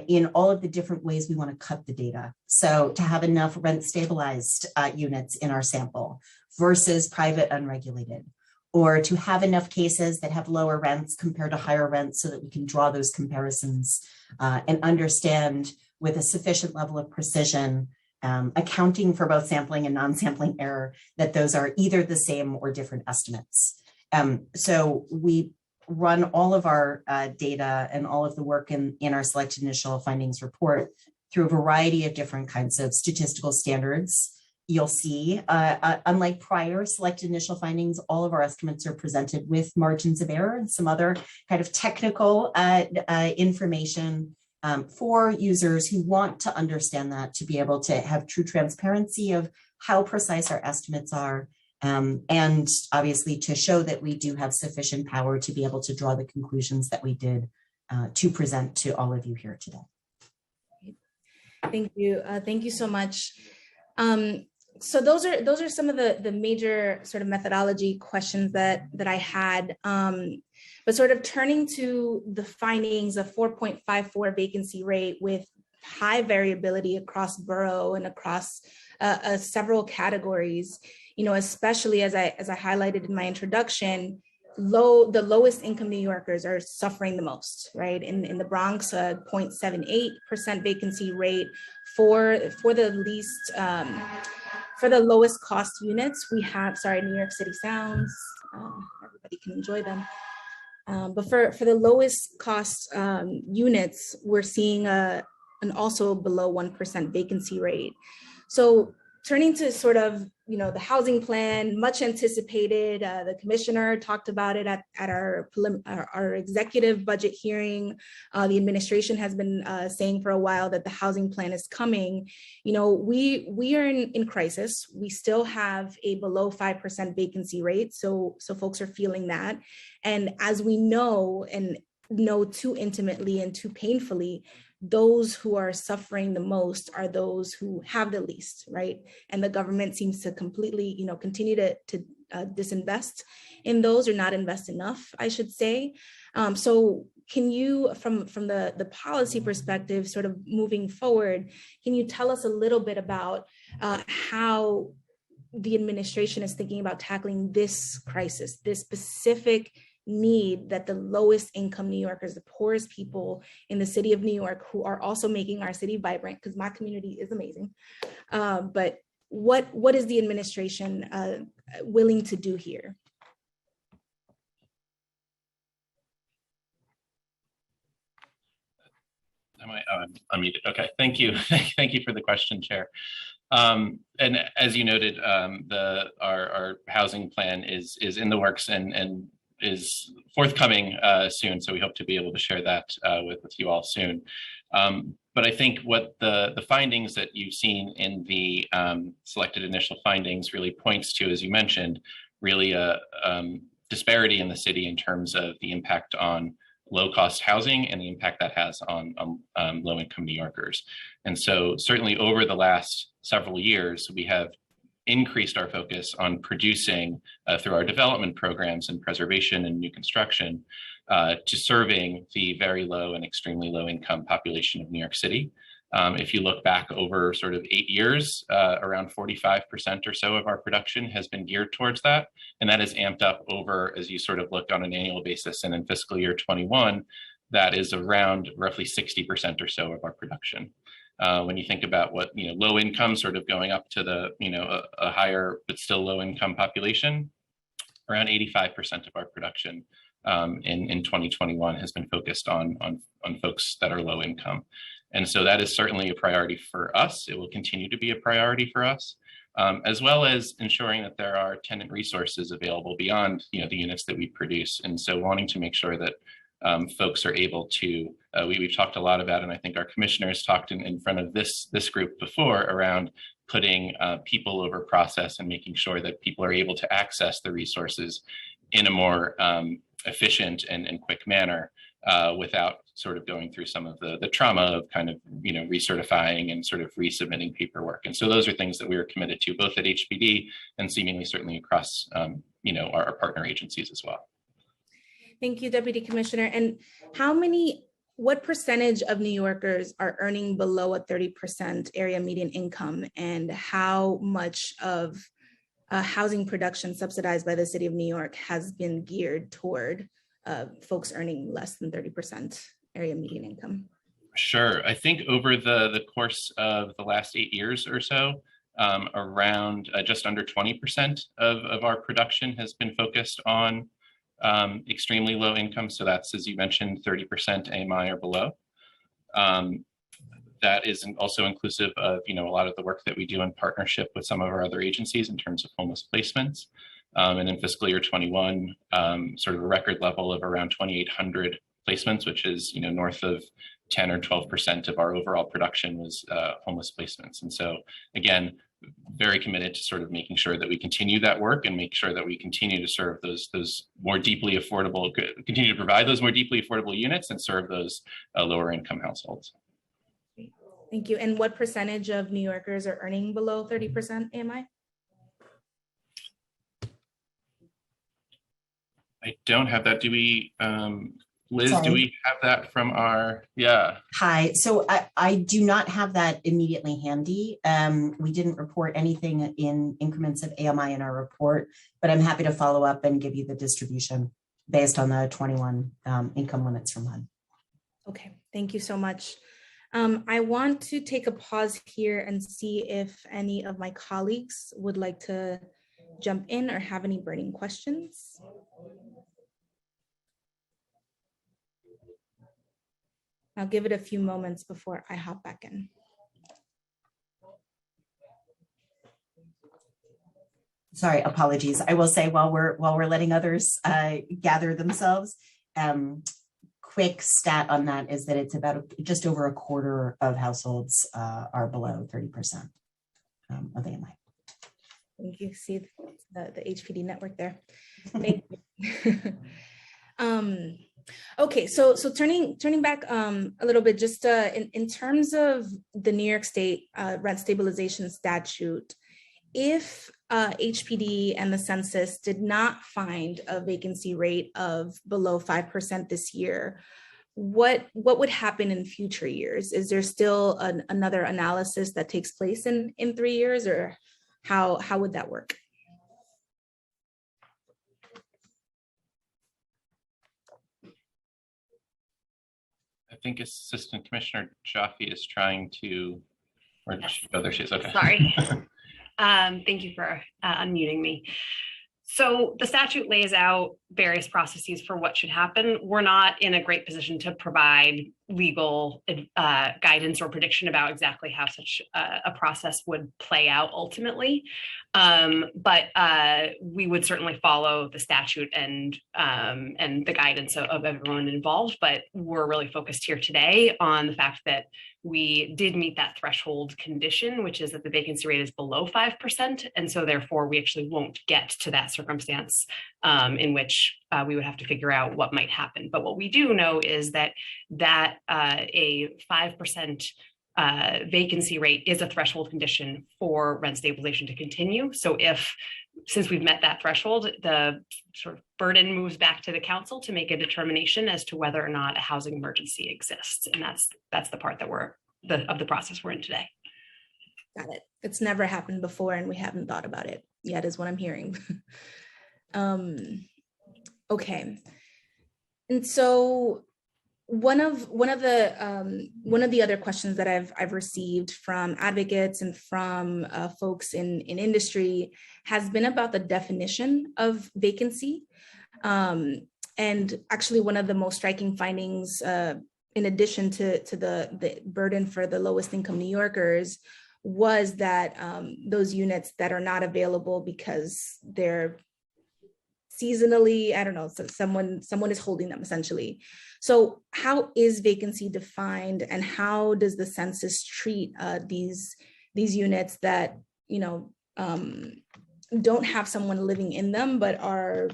in all of the different ways we want to cut the data. So to have enough rent stabilized units in our sample versus private unregulated, or to have enough cases that have lower rents compared to higher rents so that we can draw those comparisons and understand with a sufficient level of precision, accounting for both sampling and non-sampling error, that those are either the same or different estimates. So we run all of our data and all of the work in our selected initial findings report through a variety of different kinds of statistical standards. You'll see, unlike prior selected initial findings, all of our estimates are presented with margins of error and some other kind of technical information for users who want to understand that, to be able to have true transparency of how precise our estimates are, and obviously to show that we do have sufficient power to be able to draw the conclusions that we did to present to all of you here today.
Thank you. Thank you so much. So those are some of the major sort of methodology questions that I had. But sort of turning to the findings of 4.54 vacancy rate with high variability across borough and across several categories, you know, especially as I highlighted in my introduction, the lowest income New Yorkers are suffering the most, right? In the Bronx, 0.78% vacancy rate for the least, for the lowest cost units. We have, sorry, New York City sounds, everybody can enjoy them. But for the lowest cost units, we're seeing an also below 1% vacancy rate. So turning to sort of, you know, the housing plan, much anticipated. The commissioner talked about it at our executive budget hearing. The administration has been saying for a while that the housing plan is coming. You know, we are in crisis. We still have a below 5% vacancy rate. So folks are feeling that. And as we know, and know too intimately and too painfully, those who are suffering the most are those who have the least, right? And the government seems to completely, you know, continue to disinvest in those, or not invest enough, I should say. So can you, from the policy perspective, sort of moving forward, can you tell us a little bit about how the administration is thinking about tackling this crisis, this specific need that the lowest income New Yorkers, the poorest people in the city of New York, who are also making our city vibrant, because my community is amazing. But what is the administration willing to do here?
Am I unmuted? Okay, thank you. Thank you for the question, Chair. And as you noted, our housing plan is in the works and is forthcoming soon. So we hope to be able to share that with you all soon. But I think what the findings that you've seen in the selected initial findings really points to, as you mentioned, really a disparity in the city in terms of the impact on low-cost housing and the impact that has on low-income New Yorkers. And so certainly over the last several years, we have increased our focus on producing through our development programs and preservation and new construction to serving the very low and extremely low income population of New York City. If you look back over sort of 8 years, around 45% or so of our production has been geared towards that. And that is amped up over, as you sort of look on an annual basis, and in fiscal year 21, that is around roughly 60% or so of our production. When you think about what, low income sort of going up to the, a higher but still low income population, around 85% of our production in 2021 has been focused on folks that are low income. And so that is certainly a priority for us. It will continue to be a priority for us, as well as ensuring that there are tenant resources available beyond, the units that we produce. And so wanting to make sure that folks are able to, we've talked a lot about, and I think our commissioners talked in front of this group before around putting people over process and making sure that people are able to access the resources in a more efficient and quick manner without sort of going through some of the trauma of kind of, recertifying and sort of resubmitting paperwork. And so those are things that we are committed to both at HPD and seemingly certainly across, our partner agencies as well.
Thank you, Deputy Commissioner. And what percentage of New Yorkers are earning below a 30% area median income, and how much of housing production subsidized by the City of New York has been geared toward folks earning less than 30% area median income?
Sure. I think over the course of the last 8 years or so, around just under 20% of our production has been focused on extremely low income. So that's, as you mentioned, 30% AMI or below. That is also inclusive of, a lot of the work that we do in partnership with some of our other agencies in terms of homeless placements. And in fiscal year 21, sort of a record level of around 2,800 placements, which is, north of 10 or 12% of our overall production was homeless placements. And so again, very committed to sort of making sure that we continue that work and make sure that we continue to serve those more deeply affordable, continue to provide those more deeply affordable units and serve those lower income households.
Thank you. And what percentage of New Yorkers are earning below 30% AMI?
I don't have that. Do we, Liz,
Sorry.
do we have that from our, yeah.
Hi, so I do not have that immediately handy. We didn't report anything in increments of AMI in our report, but I'm happy to follow up and give you the distribution based on the 21 income limits from HUD.
Okay, thank you so much. I want to take a pause here and see if any of my colleagues would like to jump in or have any burning questions. I'll give it a few moments before I hop back in.
Sorry, apologies. I will say while we're letting others gather themselves, quick stat on that is that it's about just over a quarter of households are below 30% of AMI.
Thank you. See the HPD network there. Thank you. Okay, so turning back a little bit, just in terms of the New York State rent stabilization statute, if HPD and the census did not find a vacancy rate of below 5% this year, what would happen in future years? Is there still another analysis that takes place in 3 years, or how would that work?
I think Assistant Commissioner Jaffe is trying to, or
Yes.
oh, there she is, okay.
Sorry. Thank you for unmuting me. So the statute lays out various processes for what should happen. We're not in a great position to provide legal guidance or prediction about exactly how such a process would play out ultimately. But we would certainly follow the statute and the guidance of everyone involved. But we're really focused here today on the fact that we did meet that threshold condition, which is that the vacancy rate is below 5%. And so therefore we actually won't get to that circumstance in which we would have to figure out what might happen. But what we do know is that a 5% vacancy rate is a threshold condition for rent stabilization to continue. So since we've met that threshold, the sort of burden moves back to the council to make a determination as to whether or not a housing emergency exists. And that's the part that of the process we're in today.
Got it. It's never happened before and we haven't thought about it yet, is what I'm hearing. Okay. And so one of the other questions that I've received from advocates and from folks in industry has been about the definition of vacancy. And actually one of the most striking findings, in addition to the burden for the lowest income New Yorkers, was that those units that are not available because they're seasonally, I don't know, so someone is holding them essentially. So how is vacancy defined and how does the census treat these units that, don't have someone living in them, but are,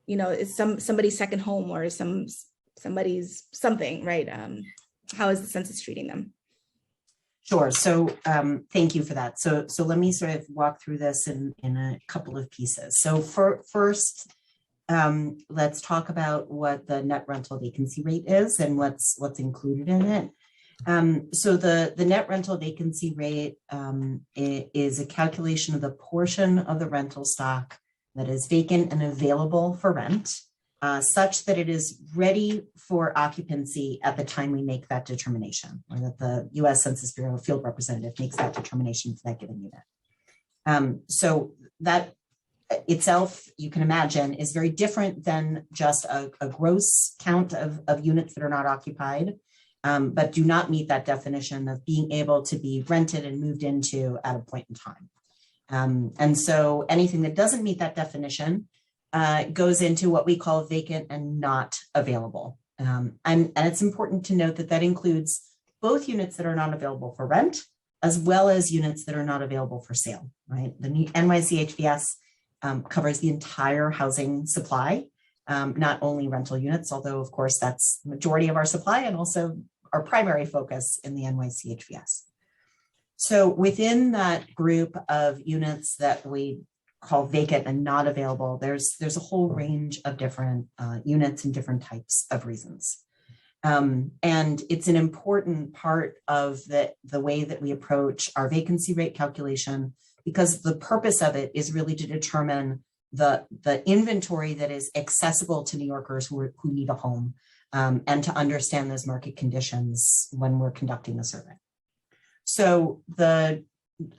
it's somebody's second home or somebody's something, right? How is the census treating them?
Sure. So thank you for that. So let me sort of walk through this in a couple of pieces. So first, let's talk about what the net rental vacancy rate is and what's included in it. So the net rental vacancy rate is a calculation of the portion of the rental stock that is vacant and available for rent, such that it is ready for occupancy at the time we make that determination, or that the U.S. Census Bureau field representative makes that determination for that given unit. So that itself, you can imagine, is very different than just a gross count of units that are not occupied, but do not meet that definition of being able to be rented and moved into at a point in time. And so anything that doesn't meet that definition goes into what we call vacant and not available. And it's important to note that that includes both units that are not available for rent, as well as units that are not available for sale, right? The NYCHVS covers the entire housing supply, not only rental units, although of course that's the majority of our supply and also our primary focus in the NYCHVS. So within that group of units that we call vacant and not available, there's a whole range of different units and different types of reasons. And it's an important part of the way that we approach our vacancy rate calculation, because the purpose of it is really to determine the inventory that is accessible to New Yorkers who need a home, and to understand those market conditions when we're conducting the survey. So the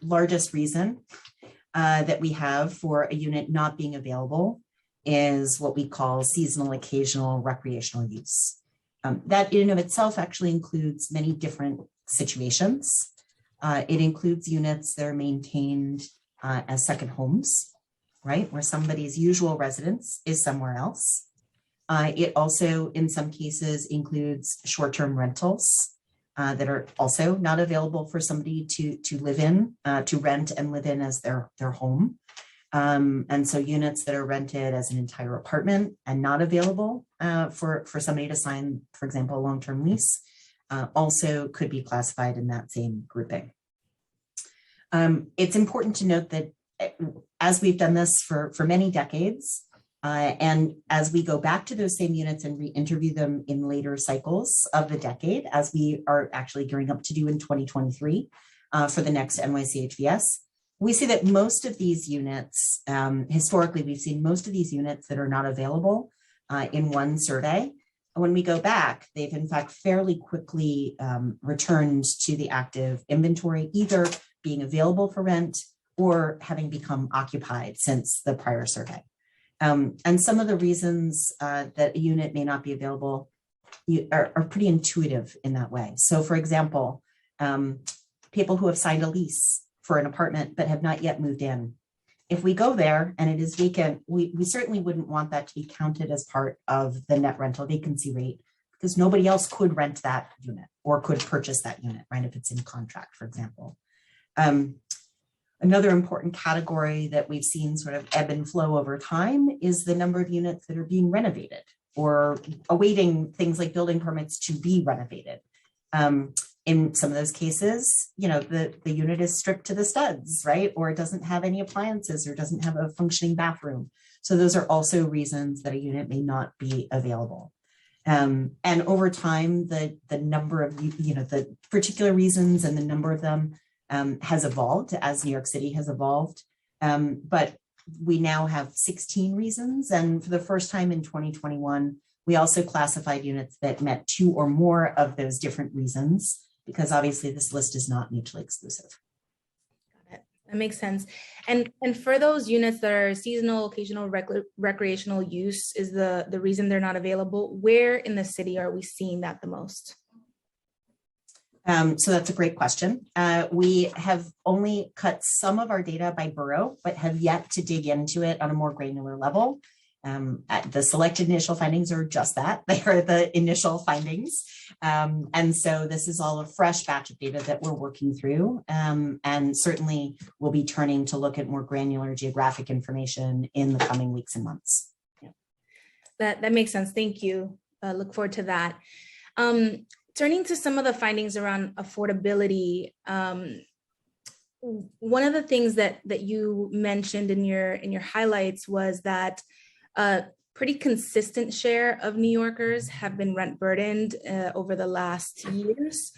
largest reason that we have for a unit not being available is what we call seasonal, occasional, recreational use. That in and of itself actually includes many different situations. It includes units that are maintained as second homes, right? Where somebody's usual residence is somewhere else. It also, in some cases, includes short-term rentals that are also not available for somebody to live in, to rent and live in as their home. And so units that are rented as an entire apartment and not available for somebody to sign, for example, a long-term lease, also could be classified in that same grouping. It's important to note that as we've done this for many decades, and as we go back to those same units and re-interview them in later cycles of the decade, as we are actually gearing up to do in 2023 for the next NYCHVS, we see that most of these units, historically, we've seen most of these units that are not available in one survey. When we go back, they've in fact fairly quickly returned to the active inventory, either being available for rent or having become occupied since the prior survey. And some of the reasons that a unit may not be available are pretty intuitive in that way. So for example, people who have signed a lease for an apartment but have not yet moved in. If we go there and it is vacant, we certainly wouldn't want that to be counted as part of the net rental vacancy rate, because nobody else could rent that unit or could purchase that unit, right, if it's in contract, for example. Another important category that we've seen sort of ebb and flow over time is the number of units that are being renovated or awaiting things like building permits to be renovated. In some of those cases, the unit is stripped to the studs, right? Or it doesn't have any appliances or doesn't have a functioning bathroom. So those are also reasons that a unit may not be available. And over time, the number of, the particular reasons and the number of them has evolved as New York City has evolved. But we now have 16 reasons. And for the first time in 2021, we also classified units that met 2 or more of those different reasons, because obviously this list is not mutually exclusive.
Got it. That makes sense. And for those units that are seasonal, occasional, recreational use is the reason they're not available, where in the city are we seeing that the most?
So that's a great question. We have only cut some of our data by borough, but have yet to dig into it on a more granular level. The selected initial findings are just that. They are the initial findings. And so this is all a fresh batch of data that we're working through. And certainly we'll be turning to look at more granular geographic information in the coming weeks and months.
Yeah. That makes sense. Thank you. Look forward to that. Turning to some of the findings around affordability, one of the things that you mentioned in your highlights was that a pretty consistent share of New Yorkers have been rent burdened over the last years.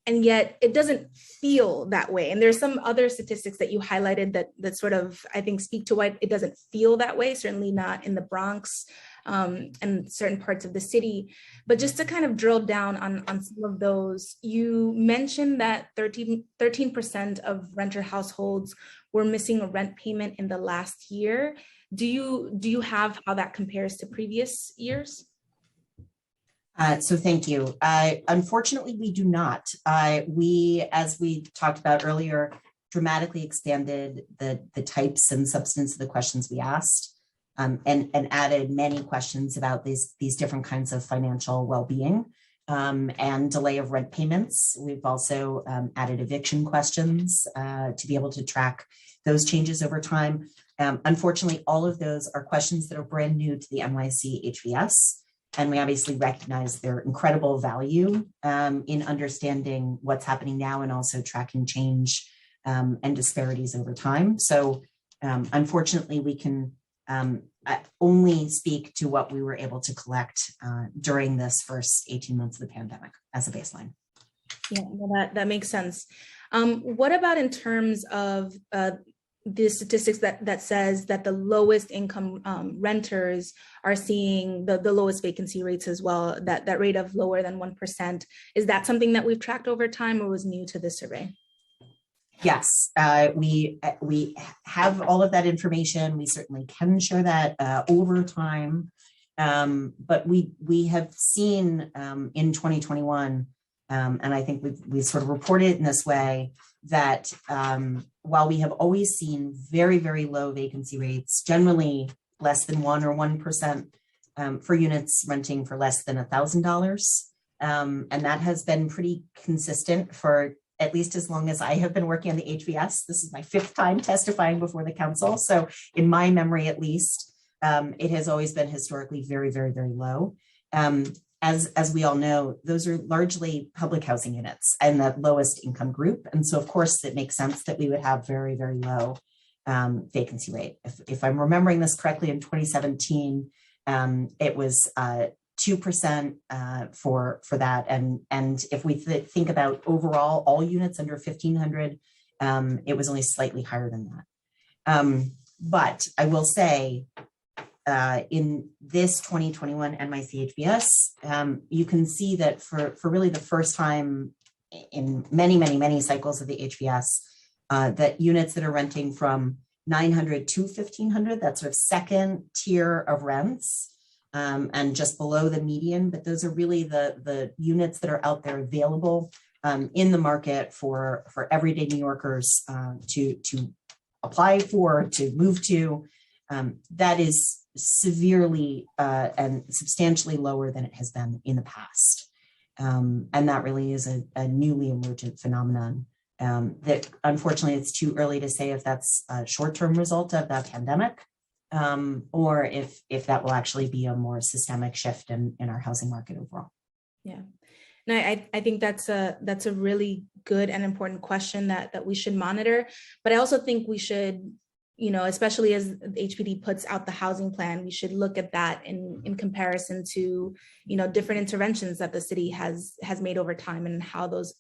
And yet it doesn't feel that way. And there's some other statistics that you highlighted that sort of, I think, speak to why it doesn't feel that way, certainly not in the Bronx and certain parts of the city. But just to kind of drill down on some of those, you mentioned that 13% of renter households were missing a rent payment in the last year. Do you have how that compares to previous years?
So thank you. Unfortunately, we do not. We, as we talked about earlier, dramatically expanded the types and substance of the questions we asked, and added many questions about these different kinds of financial well-being and delay of rent payments. We've also added eviction questions to be able to track those changes over time. Unfortunately, all of those are questions that are brand new to the NYC HVS. And we obviously recognize their incredible value in understanding what's happening now and also tracking change and disparities over time. So unfortunately, we can only speak to what we were able to collect during this first 18 months of the pandemic as a baseline.
Yeah, well, that makes sense. What about in terms of the statistics that says that the lowest income renters are seeing the lowest vacancy rates as well, that rate of lower than 1%? Is that something that we've tracked over time or was new to this survey?
Yes, we have all of that information. We certainly can share that over time. But we have seen in 2021, and I think we sort of reported it in this way, that while we have always seen very, very low vacancy rates, generally less than 1 or 1% for units renting for less than $1,000, and that has been pretty consistent for at least as long as I have been working on the HVS. This is my 5th time testifying before the council. So in my memory, at least, it has always been historically very, very, very low. As we all know, those are largely public housing units and the lowest income group. And so of course it makes sense that we would have very, very low vacancy rate. If I'm remembering this correctly, in 2017, it was 2% for that. And if we think about overall all units under 1,500, it was only slightly higher than that. But I will say, in this 2021 NYC HVS, you can see that for really the first time in many, many, many cycles of the HVS, that units that are renting from 900 to 1,500, that sort of second tier of rents, and just below the median, but those are really the units that are out there available in the market for everyday New Yorkers to apply for, to move to. That is severely and substantially lower than it has been in the past. And that really is a newly emergent phenomenon that unfortunately it's too early to say if that's a short-term result of the pandemic or if that will actually be a more systemic shift in our housing market overall.
Yeah. No, I think that's a really good and important question that we should monitor. But I also think we should, especially as HPD puts out the housing plan, we should look at that in comparison to, different interventions that the city has made over time, and how those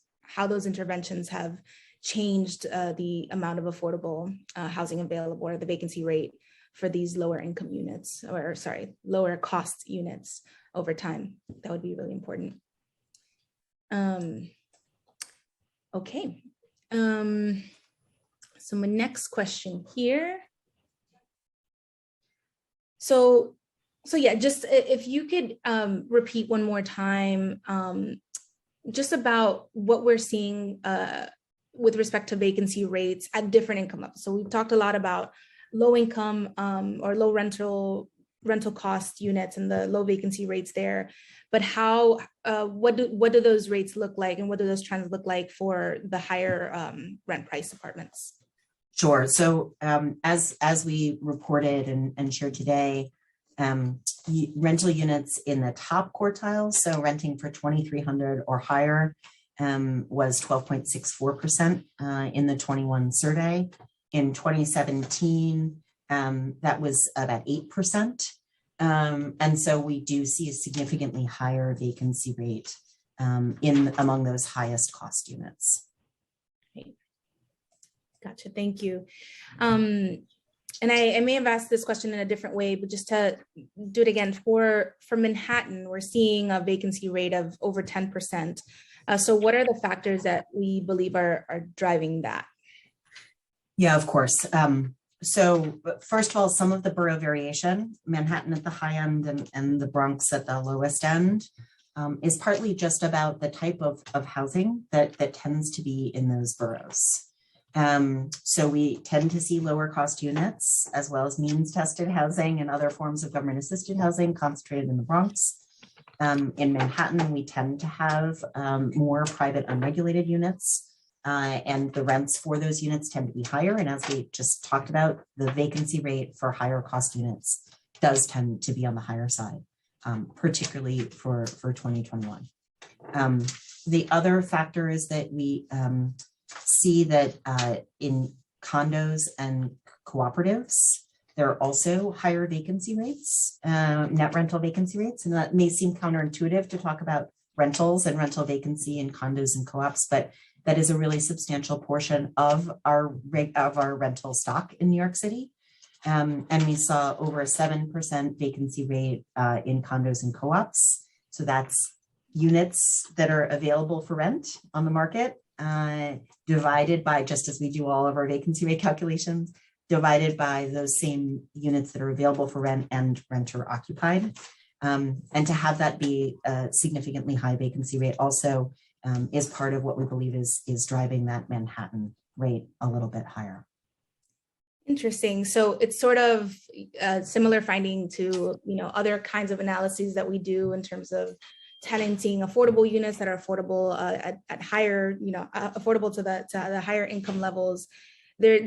interventions have changed the amount of affordable housing available, or the vacancy rate for these lower income units, or lower cost units over time. That would be really important. Okay. So my next question here. So yeah, just if you could repeat one more time, just about what we're seeing with respect to vacancy rates at different income levels. So we've talked a lot about low income or low rental cost units and the low vacancy rates there, but how what do those rates look like, and what do those trends look like for the higher rent price apartments?
Sure. So as we reported and shared today, rental units in the top quartile, so renting for 2,300 or higher, was 12.64% in the 21 survey. In 2017, that was about 8%. And so we do see a significantly higher vacancy rate among those highest cost units.
Great. Gotcha, thank you. And I may have asked this question in a different way, but just to do it again, for Manhattan, we're seeing a vacancy rate of over 10%. So what are the factors that we believe are driving that?
Yeah, of course. So first of all, some of the borough variation, Manhattan at the high end and the Bronx at the lowest end, is partly just about the type of housing that tends to be in those boroughs. So we tend to see lower cost units, as well as means tested housing and other forms of government assisted housing concentrated in the Bronx. In Manhattan, we tend to have more private unregulated units, and the rents for those units tend to be higher. And as we just talked about, the vacancy rate for higher cost units does tend to be on the higher side, particularly for 2021. The other factor is that we see that in condos and cooperatives, there are also higher vacancy rates, net rental vacancy rates. And that may seem counterintuitive to talk about rentals and rental vacancy in condos and co-ops, but that is a really substantial portion of our rental stock in New York City. And we saw over a 7% vacancy rate in condos and co-ops. So that's units that are available for rent on the market, divided by, just as we do all of our vacancy rate calculations, divided by those same units that are available for rent and renter occupied. And to have that be a significantly high vacancy rate also is part of what we believe is driving that Manhattan rate a little bit higher.
Interesting. So it's sort of a similar finding to other kinds of analyses that we do in terms of tenanting affordable units that are affordable at higher, affordable to the higher income levels. There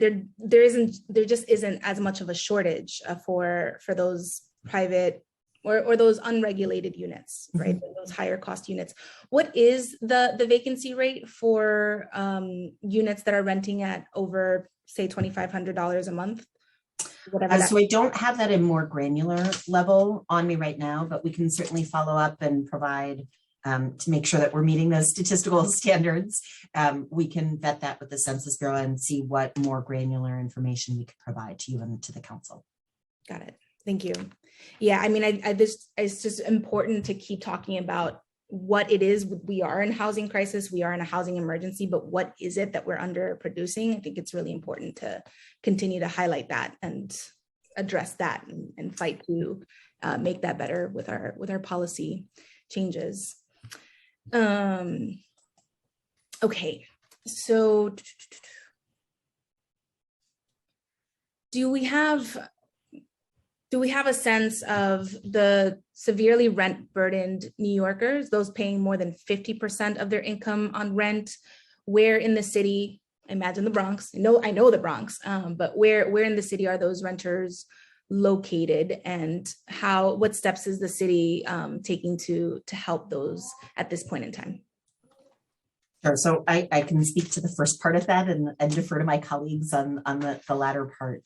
just isn't as much of a shortage for those private or those unregulated units, right? Mm-hmm. Those higher cost units. What is the vacancy rate for units that are renting at over, say, $2,500 a month?
So I don't have that in more granular level on me right now, but we can certainly follow up and provide to make sure that we're meeting those statistical standards. We can vet that with the Census Bureau and see what more granular information we could provide to you and to the council.
Got it. Thank you. Yeah, I mean, it's just important to keep talking about what it is. We are in housing crisis, we are in a housing emergency, but what is it that we're underproducing? I think it's really important to continue to highlight that and address that and fight to make that better with our policy changes. Okay, so do we have a sense of the severely rent burdened New Yorkers, those paying more than 50% of their income on rent? Where in the city, I imagine the Bronx, I know the Bronx, but where in the city are those renters located, and what steps is the city taking to help those at this point in time?
Sure. So I can speak to the first part of that and defer to my colleagues on the latter part.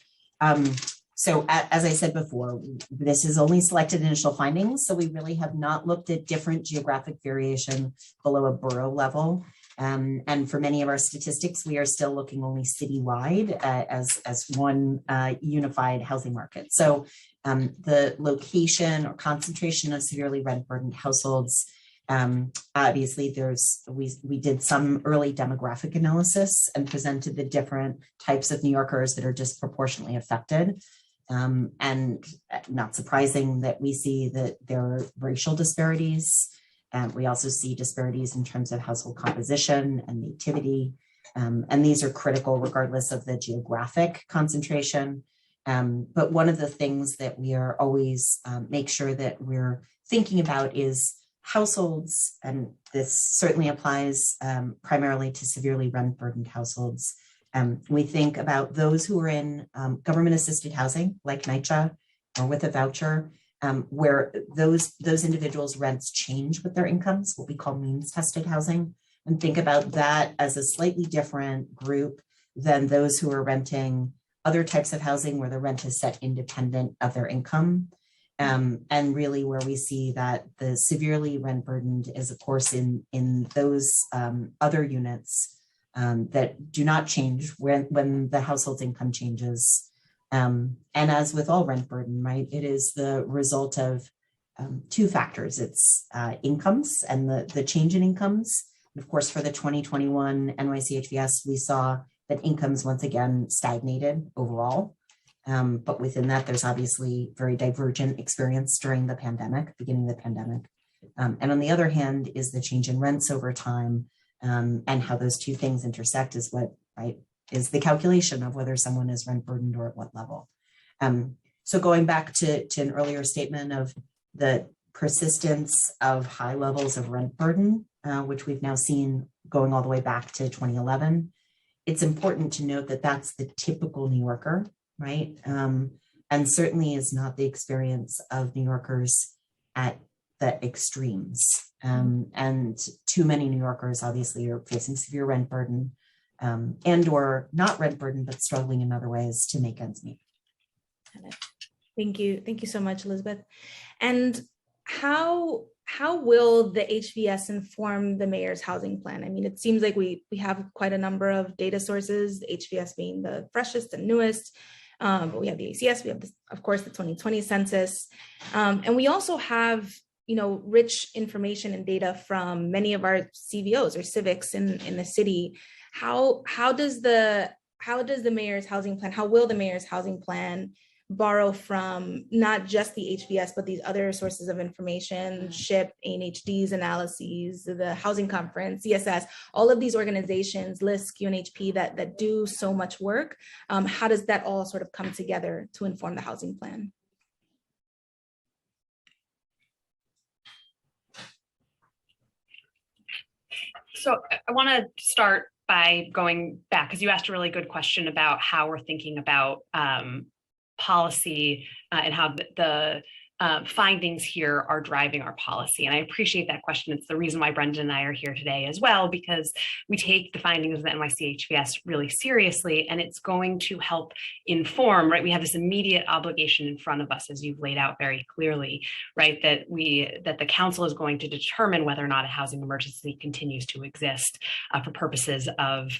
So as I said before, this is only selected initial findings. So we really have not looked at different geographic variation below a borough level. And for many of our statistics, we are still looking only citywide as one unified housing market. So the location or concentration of severely rent burdened households, obviously we did some early demographic analysis and presented the different types of New Yorkers that are disproportionately affected. And not surprising that we see that there are racial disparities. We also see disparities in terms of household composition and nativity. And these are critical regardless of the geographic concentration. But one of the things that we are always make sure that we're thinking about is households, and this certainly applies primarily to severely rent burdened households. We think about those who are in government assisted housing like NYCHA or with a voucher, where those individuals' rents change with their incomes, what we call means tested housing, and think about that as a slightly different group than those who are renting other types of housing where the rent is set independent of their income. And really where we see that the severely rent burdened is, of course, in those other units that do not change when the household's income changes. And as with all rent burden, right, it is the result of two factors. It's incomes and the change in incomes. And of course, for the 2021 NYCHVS, we saw that incomes once again stagnated overall. But within that, there's obviously very divergent experience during the pandemic, beginning of the pandemic. And on the other hand is the change in rents over time, and how those two things intersect is what, right, is the calculation of whether someone is rent burdened or at what level. So going back to an earlier statement of the persistence of high levels of rent burden, which we've now seen going all the way back to 2011, it's important to note that that's the typical New Yorker, right? And certainly is not the experience of New Yorkers at the extremes. And too many New Yorkers obviously are facing severe rent burden, and or not rent burden, but struggling in other ways to make ends meet.
Thank you. Thank you so much, Elizabeth. And how will the HVS inform the mayor's housing plan? I mean, it seems like we have quite a number of data sources, the HVS being the freshest and newest. But we have the ACS, we have, of course, the 2020 census. And we also have, rich information and data from many of our CVOs or civics in the city. How does the mayor's housing plan, how will the mayor's housing plan borrow from not just the HVS, but these other sources of information, SHIP, ANHD's analyses, the Housing Conference, CSS, all of these organizations, LISC, UNHP that do so much work. How does that all sort of come together to inform the housing plan?
So I want to start by going back, because you asked a really good question about how we're thinking about policy and how the findings here are driving our policy. And I appreciate that question. It's the reason why Brendan and I are here today as well, because we take the findings of the NYCHVS really seriously, and it's going to help inform, right? We have this immediate obligation in front of us, as you've laid out very clearly, right? That the council is going to determine whether or not a housing emergency continues to exist for purposes of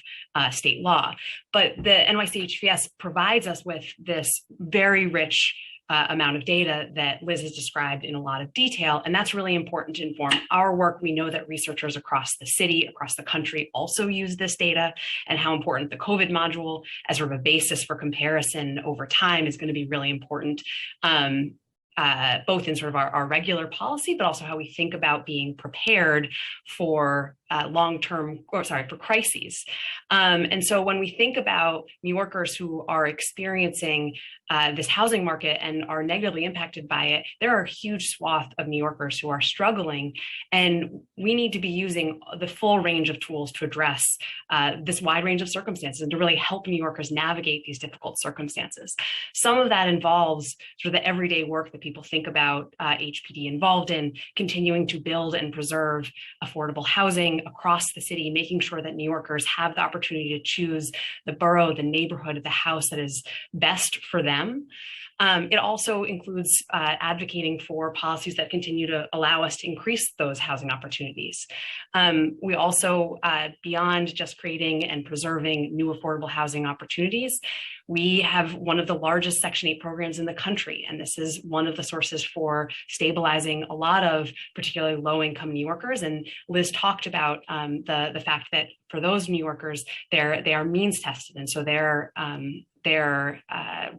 state law. But the NYCHVS provides us with this very rich amount of data that Liz has described in a lot of detail. And that's really important to inform our work. We know that researchers across the city, across the country also use this data, and how important the COVID module as sort of a basis for comparison over time is going to be really important. Both in sort of our regular policy, but also how we think about being prepared for for crises. And so when we think about New Yorkers who are experiencing this housing market and are negatively impacted by it, there are a huge swath of New Yorkers who are struggling, and we need to be using the full range of tools to address this wide range of circumstances and to really help New Yorkers navigate these difficult circumstances. Some of that involves sort of the everyday work that people think about HPD involved in, continuing to build and preserve affordable housing across the city, making sure that New Yorkers have the opportunity to choose the borough, the neighborhood, the house that is best for them. It also includes advocating for policies that continue to allow us to increase those housing opportunities. We also, beyond just creating and preserving new affordable housing opportunities, we have one of the largest Section 8 programs in the country, and this is one of the sources for stabilizing a lot of particularly low-income New Yorkers. And Liz talked about the fact that for those New Yorkers, they are means tested, and so their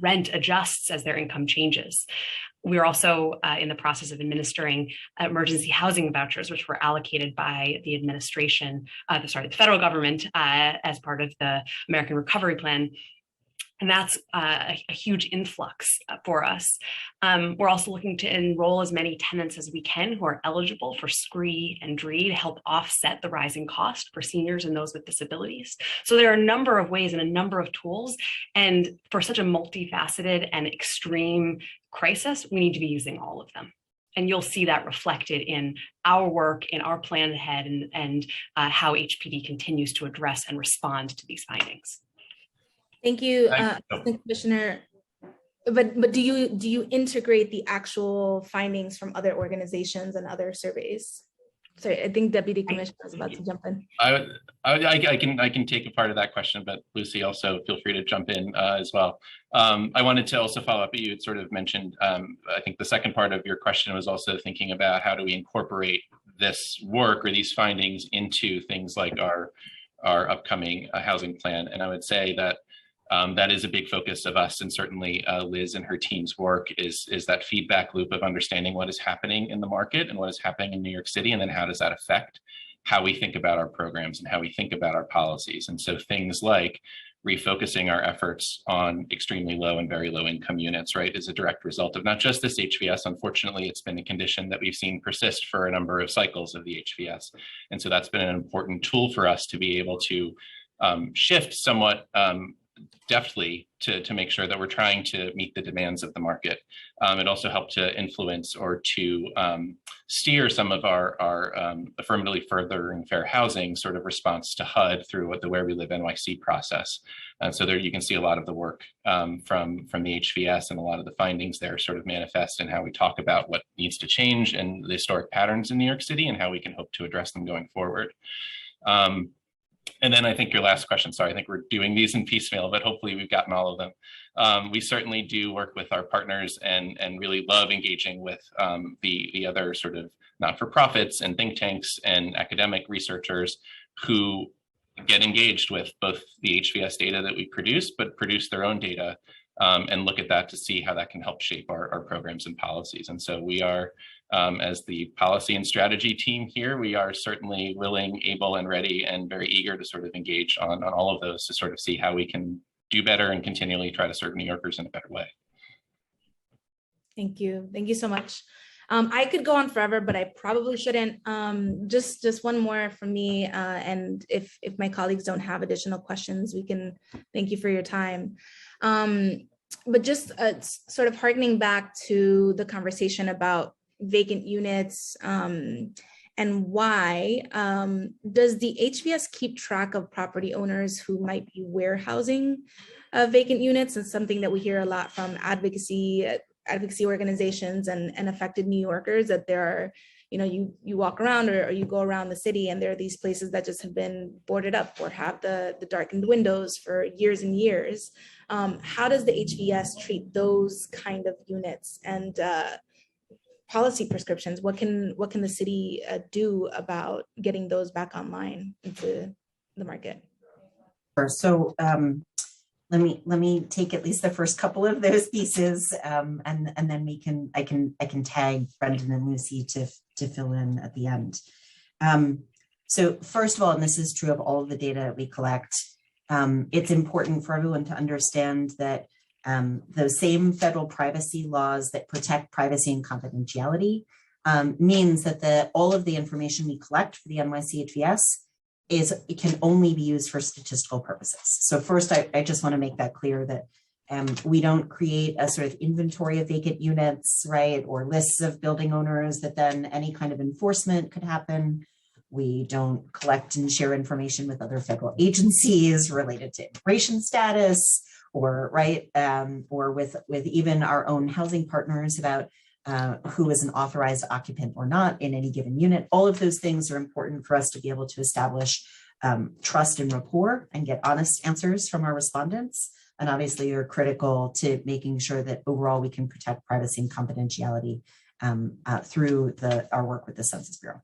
rent adjusts as their income changes. We're also in the process of administering emergency housing vouchers, which were allocated by the administration, the federal government as part of the American Recovery Plan. And that's a huge influx for us. We're also looking to enroll as many tenants as we can who are eligible for SCREE and DREE to help offset the rising cost for seniors and those with disabilities. So there are a number of ways and a number of tools. And for such a multifaceted and extreme crisis, we need to be using all of them. And you'll see that reflected in our work, in our plan ahead, and how HPD continues to address and respond to these findings.
Thank you, Commissioner. But do you integrate the actual findings from other organizations and other surveys? Sorry, I think Deputy Commissioner was about to jump in.
I can take a part of that question, but Lucy, also feel free to jump in as well. I wanted to also follow up. You had sort of mentioned, I think the second part of your question was also thinking about how do we incorporate this work or these findings into things like our upcoming housing plan. And I would say that that is a big focus of us, and certainly Liz and her team's work is that feedback loop of understanding what is happening in the market and what is happening in New York City, and then how does that affect how we think about our programs and how we think about our policies. And so things like refocusing our efforts on extremely low and very low income units, right, is a direct result of not just this HVS. Unfortunately, it's been a condition that we've seen persist for a number of cycles of the HVS. And so that's been an important tool for us to be able to shift somewhat deftly to make sure that we're trying to meet the demands of the market. It also helped to influence or to steer some of our affirmatively furthering fair housing sort of response to HUD through the Where We Live NYC process. And so there you can see a lot of the work from the HVS, and a lot of the findings there sort of manifest in how we talk about what needs to change and the historic patterns in New York City and how we can hope to address them going forward. And then I think your last question, sorry, I think we're doing these in piecemeal, but hopefully we've gotten all of them. We certainly do work with our partners and really love engaging with the other sort of not-for-profits and think tanks and academic researchers who get engaged with both the HVS data that we produce, but produce their own data and look at that to see how that can help shape our programs and policies. And so we are, as the policy and strategy team here, we are certainly willing, able, and ready, and very eager to sort of engage on all of those to sort of see how we can do better and continually try to serve New Yorkers in a better way.
Thank you. Thank you so much. I could go on forever, but I probably shouldn't. Just one more from me. And if my colleagues don't have additional questions, we can thank you for your time. But just sort of harkening back to the conversation about vacant units and why, does the HVS keep track of property owners who might be warehousing vacant units? It's something that we hear a lot from advocacy organizations and affected New Yorkers, that there are, you walk around or you go around the city and there are these places that just have been boarded up or have the darkened windows for years and years. How does the HVS treat those kind of units, and policy prescriptions? What can the city do about getting those back online into the market?
So let me take at least the first couple of those pieces, and then I can tag Brendan and Lucy to fill in at the end. So first of all, and this is true of all of the data we collect, it's important for everyone to understand that Those same federal privacy laws that protect privacy and confidentiality means that all of the information we collect for the NYCHVS it can only be used for statistical purposes. So first, I just want to make that clear that we don't create a sort of inventory of vacant units, right, or lists of building owners that then any kind of enforcement could happen. We don't collect and share information with other federal agencies related to immigration status, or right, or with even our own housing partners about who is an authorized occupant or not in any given unit. All of those things are important for us to be able to establish trust and rapport and get honest answers from our respondents. And obviously are critical to making sure that overall we can protect privacy and confidentiality through our work with the Census Bureau.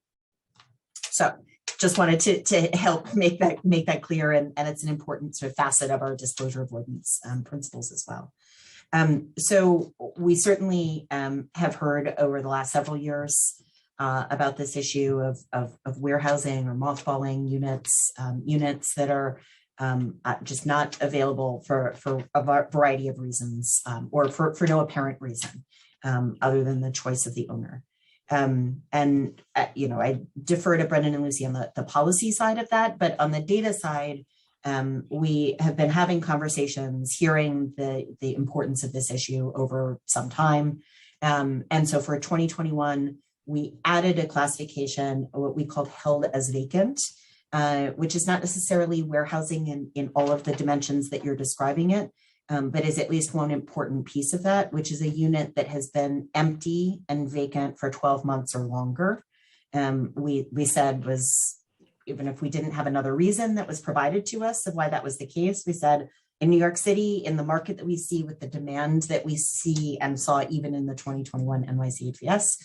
So just wanted to help make that clear, and it's an important sort of facet of our disclosure avoidance principles as well. So we certainly have heard over the last several years about this issue of warehousing or mothballing units, units that are just not available for a variety of reasons, or for no apparent reason other than the choice of the owner. I defer to Brendan and Lucy on the policy side of that, but on the data side, we have been having conversations, hearing the importance of this issue over some time. And so for 2021, we added a classification, what we called held as vacant, which is not necessarily warehousing in all of the dimensions that you're describing it, but is at least one important piece of that, which is a unit that has been empty and vacant for 12 months or longer. We said was, even if we didn't have another reason that was provided to us of why that was the case, we said in New York City, in the market that we see with the demand that we see and saw even in the 2021 NYCHVS,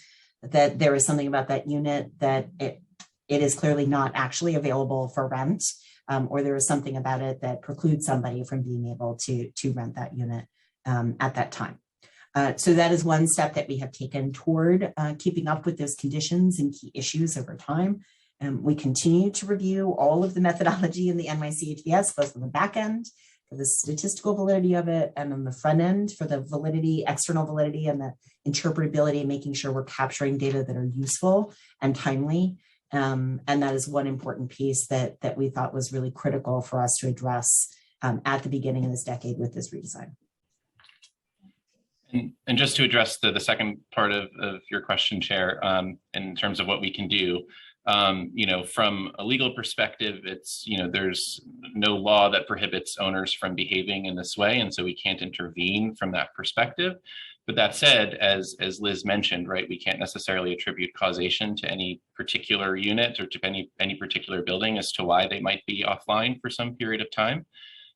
that there is something about that unit that it is clearly not actually available for rent, or there is something about it that precludes somebody from being able to rent that unit at that time. So that is one step that we have taken toward keeping up with those conditions and key issues over time. We continue to review all of the methodology in the NYCHVS, both on the back end for the statistical validity of it, and on the front end for the validity, external validity, and the interpretability, making sure we're capturing data that are useful and timely. And that is one important piece that we thought was really critical for us to address at the beginning of this decade with this redesign.
And just to address the second part of your question, Chair, in terms of what we can do, from a legal perspective, it's, there's no law that prohibits owners from behaving in this way. And so we can't intervene from that perspective. But that said, as Liz mentioned, right, we can't necessarily attribute causation to any particular unit or to any particular building as to why they might be offline for some period of time.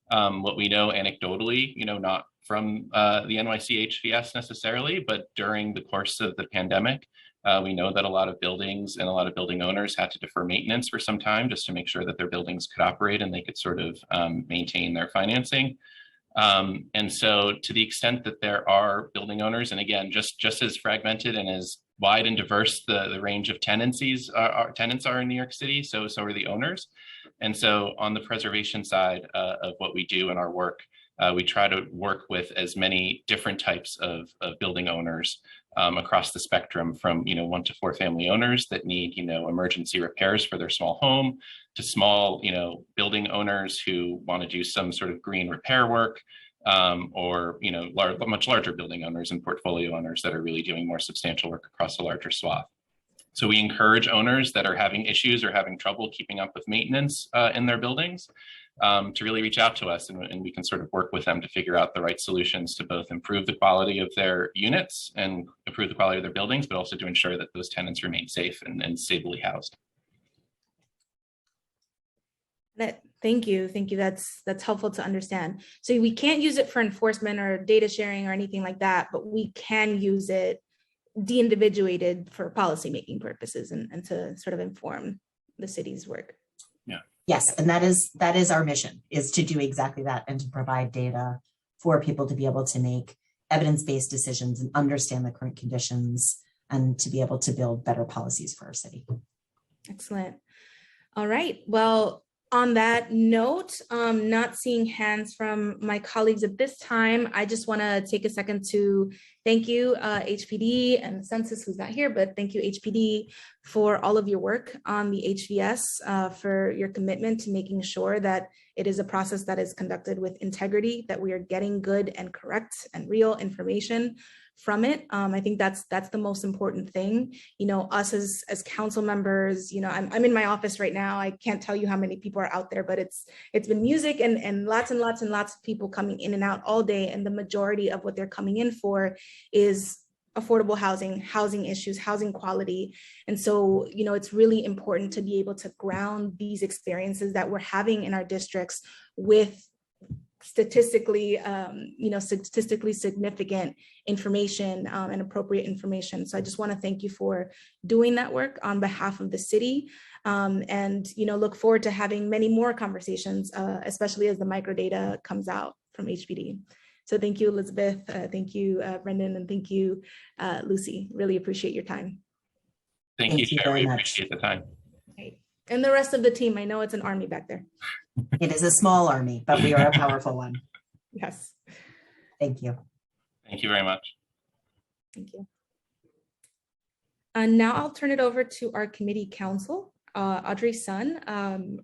What we know anecdotally, not from the NYCHVS necessarily, but during the course of the pandemic, we know that a lot of buildings and a lot of building owners had to defer maintenance for some time just to make sure that their buildings could operate and they could sort of maintain their financing. And so to the extent that there are building owners, and again, just as fragmented and as wide and diverse the range of tenants are in New York City, so are the owners. And so on the preservation side of what we do in our work, we try to work with as many different types of building owners across the spectrum, from 1 to 4 family owners that need emergency repairs for their small home, to small building owners who want to do some sort of green repair work, or much larger building owners and portfolio owners that are really doing more substantial work across a larger swath. So we encourage owners that are having issues or having trouble keeping up with maintenance in their buildings to really reach out to us, and we can sort of work with them to figure out the right solutions to both improve the quality of their units and improve the quality of their buildings, but also to ensure that those tenants remain safe and stably housed.
Thank you. That's helpful to understand. So we can't use it for enforcement or data sharing or anything like that, but we can use it de-individuated for policymaking purposes and to sort of inform the city's work.
Yeah.
Yes, and that is our mission, is to do exactly that and to provide data for people to be able to make evidence-based decisions and understand the current conditions and to be able to build better policies for our city.
Excellent. All right. Well, On that note, not seeing hands from my colleagues at this time, I just want to take a second to thank you, HPD and the census, who's not here, but thank you, HPD, for all of your work on the HVS, for your commitment to making sure that it is a process that is conducted with integrity, that we are getting good and correct and real information from it. I think that's the most important thing. You know, us as council members, you know, I'm in my office right now. I can't tell you how many people are out there, but it's been music and lots of people coming in and out all day. And the majority of what they're coming in for is affordable housing issues, housing quality. And so, you know, it's really important to be able to ground these experiences that we're having in our districts with statistically significant information and appropriate information. So I just want to thank you for doing that work on behalf of the city, and, you know, look forward to having many more conversations, especially as the microdata comes out from HPD. So thank you, Elizabeth. Thank you, Brendan, and thank you, Lucy. Really appreciate your time.
Thank you, Chair. We appreciate the time.
Okay. And the rest of the team, I know it's an army back there.
It is a small army, but we are a powerful one.
Yes.
Thank you.
Thank you very much.
Thank you. And now I'll turn it over to our committee counsel, Audrey Sun.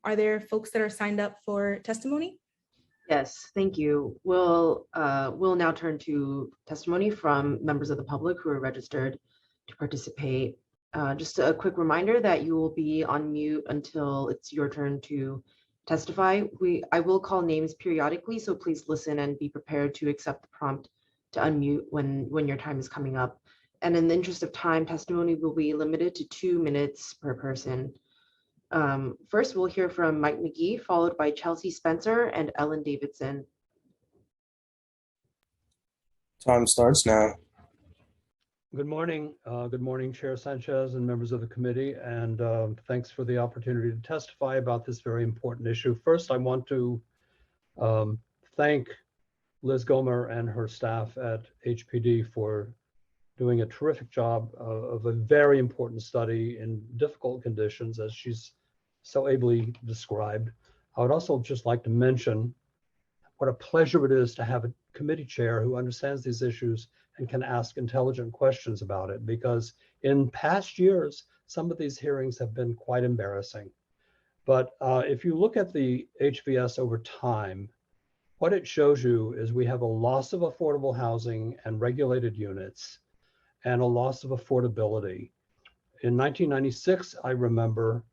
Are there folks that are signed up for testimony?
Yes, thank you. We'll now turn to testimony from members of the public who are registered to participate. Just a quick reminder that you will be on mute until it's your turn to testify. I will call names periodically, so please listen and be prepared to accept the prompt to unmute when your time is coming up. And in the interest of time, testimony will be limited to 2 minutes per person. First, we'll hear from Mike McGee, followed by Chelsea Spencer and Ellen Davidson.
Time starts now.
Good morning. Good morning, Chair Sanchez and members of the committee, and thanks for the opportunity to testify about this very important issue. First, I want to thank Liz Gomer and her staff at HPD for doing a terrific job of a very important study in difficult conditions, as she's so ably described. I would also just like to mention what a pleasure it is to have a committee chair who understands these issues and can ask intelligent questions about it, because in past years, some of these hearings have been quite embarrassing. But if you look at the HVS over time, what it shows you is we have a loss of affordable housing and regulated units and a loss of affordability. In 1996, I remember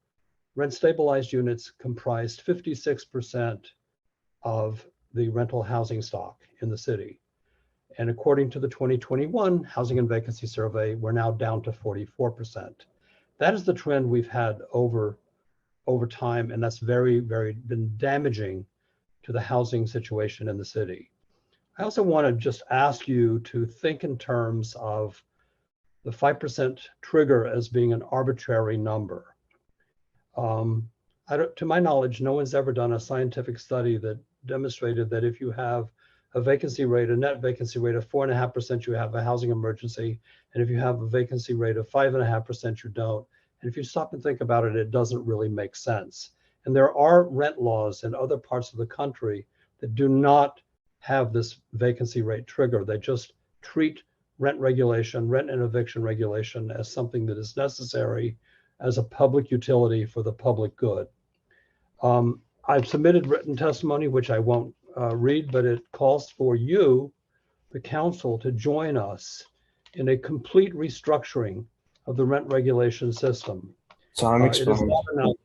rent stabilized units comprised 56% of the rental housing stock in the city. And according to the 2021 Housing and Vacancy Survey, we're now down to 44%. That is the trend we've had over time, and that's very been damaging to the housing situation in the city. I also want to just ask you to think in terms of the 5% trigger as being an arbitrary number. To my knowledge, no one's ever done a scientific study that demonstrated that if you have a vacancy rate, a net vacancy rate of 4.5%, you have a housing emergency. And if you have a vacancy rate of 5.5%, you don't. And if you stop and think about it, it doesn't really make sense. And there are rent laws in other parts of the country that do not have this vacancy rate trigger. They just treat rent regulation, rent and eviction regulation as something that is necessary as a public utility for the public good. I've submitted written testimony, which I won't read, but it calls for you, the council, to join us in a complete restructuring of the rent regulation system.
Time
It is
expired.
not enough.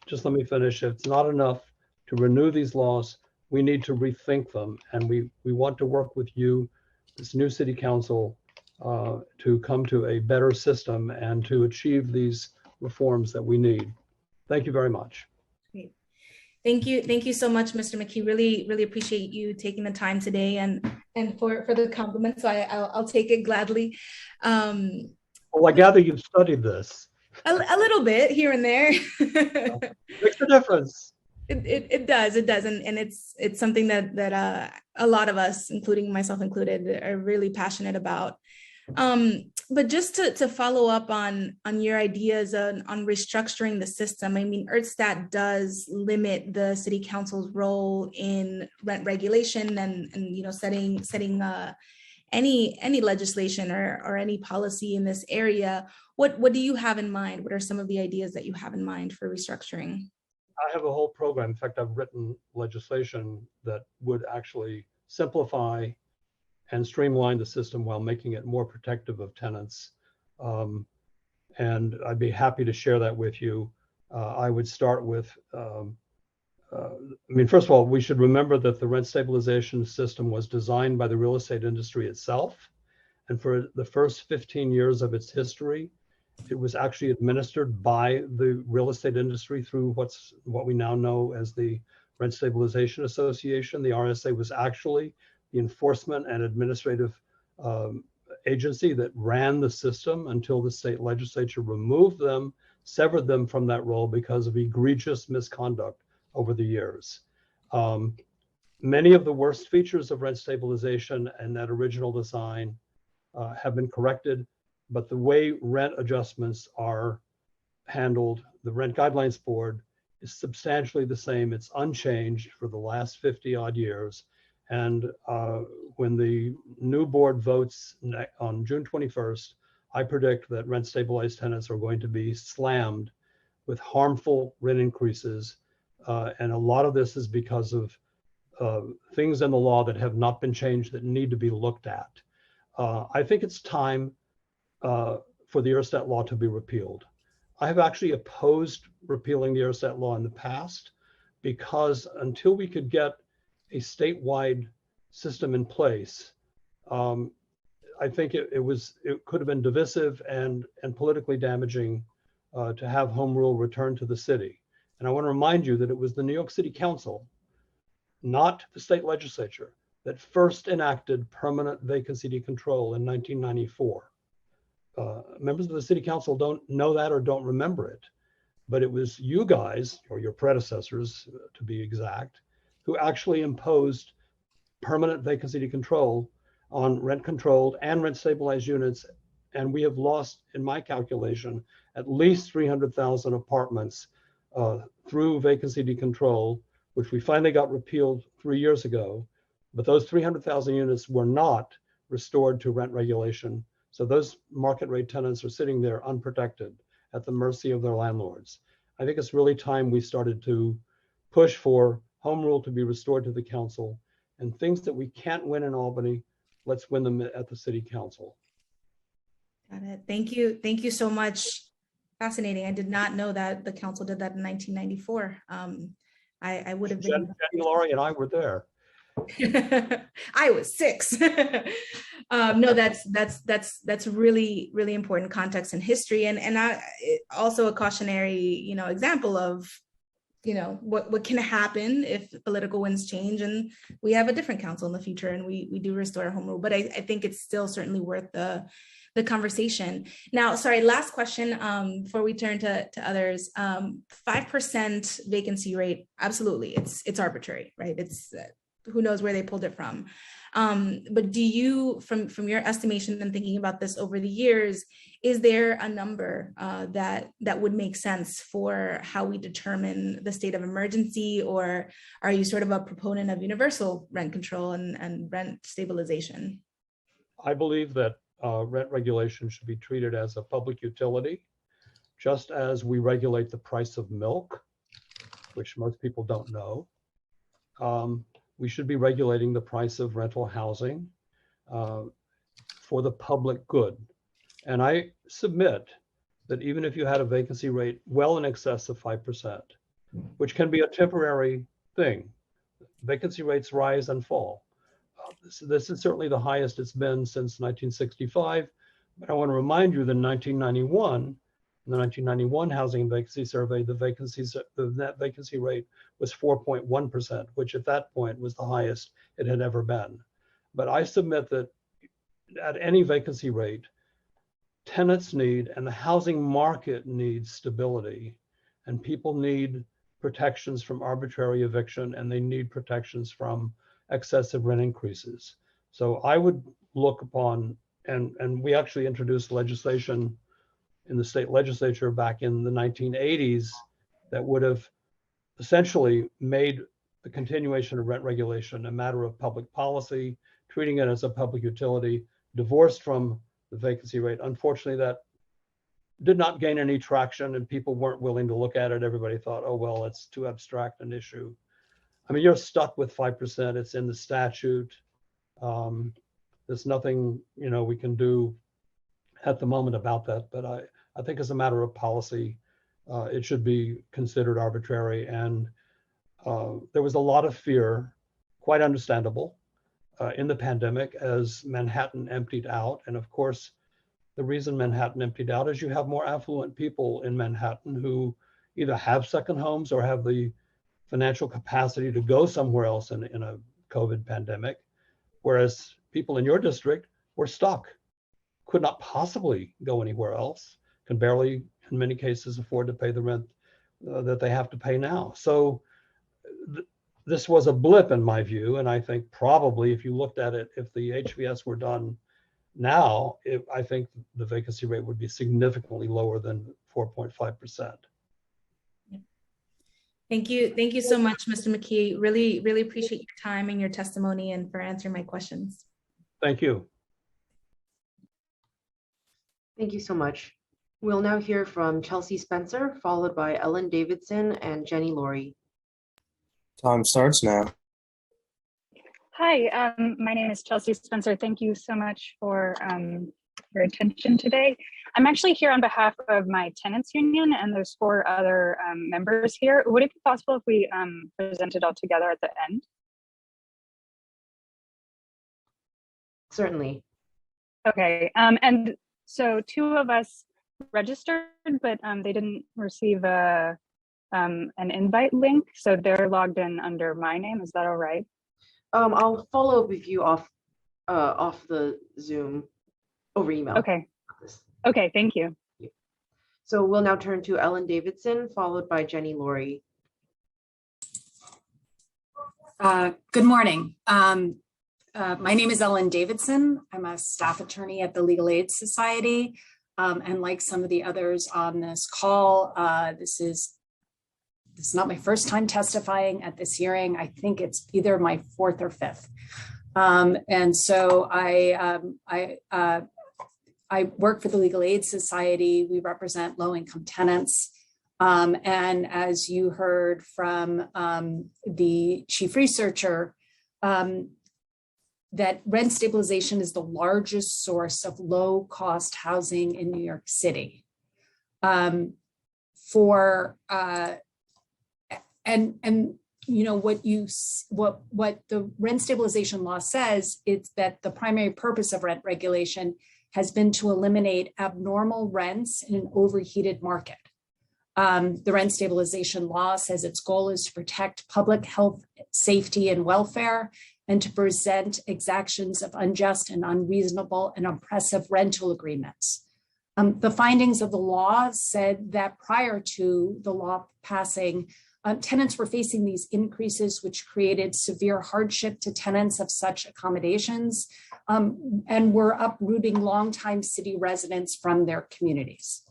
Just let me finish. It's not enough to renew these laws. We need to rethink them, and we want to work with you, this new city council, to come to a better system and to achieve these reforms that we need. Thank you very much.
Great. Thank you so much, Mr. McKee. Really appreciate you taking the time today and for the compliment. So I'll take it gladly.
Well, I gather you've studied this.
A little bit here and there.
Makes a difference.
It does, and it's something that a lot of us, including myself included, are really passionate about. but just to follow up on your ideas on restructuring the system, I mean, EarthStat does limit the city council's role in rent regulation and setting any legislation or any policy in this area. What do you have in mind? What are some of the ideas that you have in mind for restructuring?
I have a whole program. In fact, I've written legislation that would actually simplify and streamline the system while making it more protective of tenants. And I'd be happy to share that with you. I would start with, first of all, we should remember that the rent stabilization system was designed by the real estate industry itself. And for the first 15 years of its history, it was actually administered by the real estate industry through what we now know as the Rent Stabilization Association. The RSA was actually the enforcement and administrative agency that ran the system until the state legislature removed them, severed them from that role because of egregious misconduct over the years. Many of the worst features of rent stabilization and that original design have been corrected, but the way rent adjustments are handled, the Rent Guidelines Board is substantially the same. It's unchanged for the last 50 odd years. And when the new board votes on June 21st, I predict that rent stabilized tenants are going to be slammed with harmful rent increases. And a lot of this is because of things in the law that have not been changed that need to be looked at. I think it's time for the ERSTAT law to be repealed. I have actually opposed repealing the ERSTAT law in the past because until we could get a statewide system in place, I think it could have been divisive and politically damaging to have home rule return to the city. And I want to remind you that it was the New York City Council, not the state legislature, that first enacted permanent vacancy decontrol in 1994. Members of the City Council don't know that or don't remember it, but it was you guys, or your predecessors to be exact, who actually imposed permanent vacancy decontrol on rent controlled and rent stabilized units. And we have lost, in my calculation, at least 300,000 apartments through vacancy decontrol, which we finally got repealed 3 years ago. But those 300,000 units were not restored to rent regulation. So those market rate tenants are sitting there unprotected at the mercy of their landlords. I think it's really time we started to push for home rule to be restored to the council, and things that we can't win in Albany, let's win them at the city council.
Got it. Thank you. Thank you so much. Fascinating. I did not know that the council did that in 1994. I would have been.
Jenny, Laurie, and I were there.
I was 6. No, that's really, really important context and history, and also a cautionary, example of, what can happen if political winds change and we have a different council in the future and we do restore home rule. But I think it's still certainly worth the conversation. Now, sorry, last question before we turn to others. 5% vacancy rate, absolutely, it's arbitrary, right? It's who knows where they pulled it from. But do you, from your estimation and thinking about this over the years, is there a number that would make sense for how we determine the state of emergency, or are you sort of a proponent of universal rent control and rent stabilization?
I believe that rent regulation should be treated as a public utility, just as we regulate the price of milk, which most people don't know. We should be regulating the price of rental housing for the public good. And I submit that even if you had a vacancy rate well in excess of 5%, which can be a temporary thing, vacancy rates rise and fall. This is certainly the highest it's been since 1965. But I want to remind you that in 1991, in the 1991 Housing and Vacancy Survey, the net vacancy rate was 4.1%, which at that point was the highest it had ever been. But I submit that at any vacancy rate, tenants need, and the housing market needs, stability, and people need protections from arbitrary eviction, and they need protections from excessive rent increases. So I would look upon and we actually introduced legislation in the state legislature back in the 1980s that would have essentially made the continuation of rent regulation a matter of public policy, treating it as a public utility, divorced from the vacancy rate. Unfortunately, that did not gain any traction and people weren't willing to look at it. Everybody thought, oh, well, it's too abstract an issue. I mean, you're stuck with 5%. It's in the statute. There's nothing, we can do at the moment about that. But I think as a matter of policy, it should be considered arbitrary. And there was a lot of fear, quite understandable, in the pandemic as Manhattan emptied out. And of course, the reason Manhattan emptied out is you have more affluent people in Manhattan who either have second homes or have the financial capacity to go somewhere else in a COVID pandemic, whereas people in your district were stuck, could not possibly go anywhere else, can barely, in many cases, afford to pay the rent that they have to pay now. So this was a blip in my view, and I think probably if you looked at it, if the HVS were done now, I think the vacancy rate would be significantly lower than 4.5%.
Thank you. Thank you so much, Mr. McKee. Really, really appreciate your time and your testimony and for answering my questions.
Thank you.
Thank you so much. We'll now hear from Chelsea Spencer, followed by Ellen Davidson and Jenny Laurie.
Time starts now.
Hi, my name is Chelsea Spencer. Thank you so much for your attention today. I'm actually here on behalf of my tenants union, and there's 4 other members here. Would it be possible if we present it all together at the end?
Certainly.
Okay, and so 2 of us registered, but they didn't receive an invite link, so they're logged in under my name. Is that all right?
I'll follow up with you off the Zoom over email.
Okay. Okay, thank you.
So we'll now turn to Ellen Davidson, followed by Jenny Laurie.
Good morning. My name is Ellen Davidson. I'm a staff attorney at the Legal Aid Society. And like some of the others on this call, this is not my first time testifying at this hearing. I think it's either my 4th or 5th. And so I work for the Legal Aid Society. We represent low-income tenants. And as you heard from the chief researcher, that rent stabilization is the largest source of low-cost housing in New York City. What the rent stabilization law says is that the primary purpose of rent regulation has been to eliminate abnormal rents in an overheated market. The rent stabilization law says its goal is to protect public health, safety, and welfare, and to present exactions of unjust and unreasonable and oppressive rental agreements. The findings of the law said that prior to the law passing, tenants were facing these increases, which created severe hardship to tenants of such accommodations, and were uprooting longtime city residents from their communities.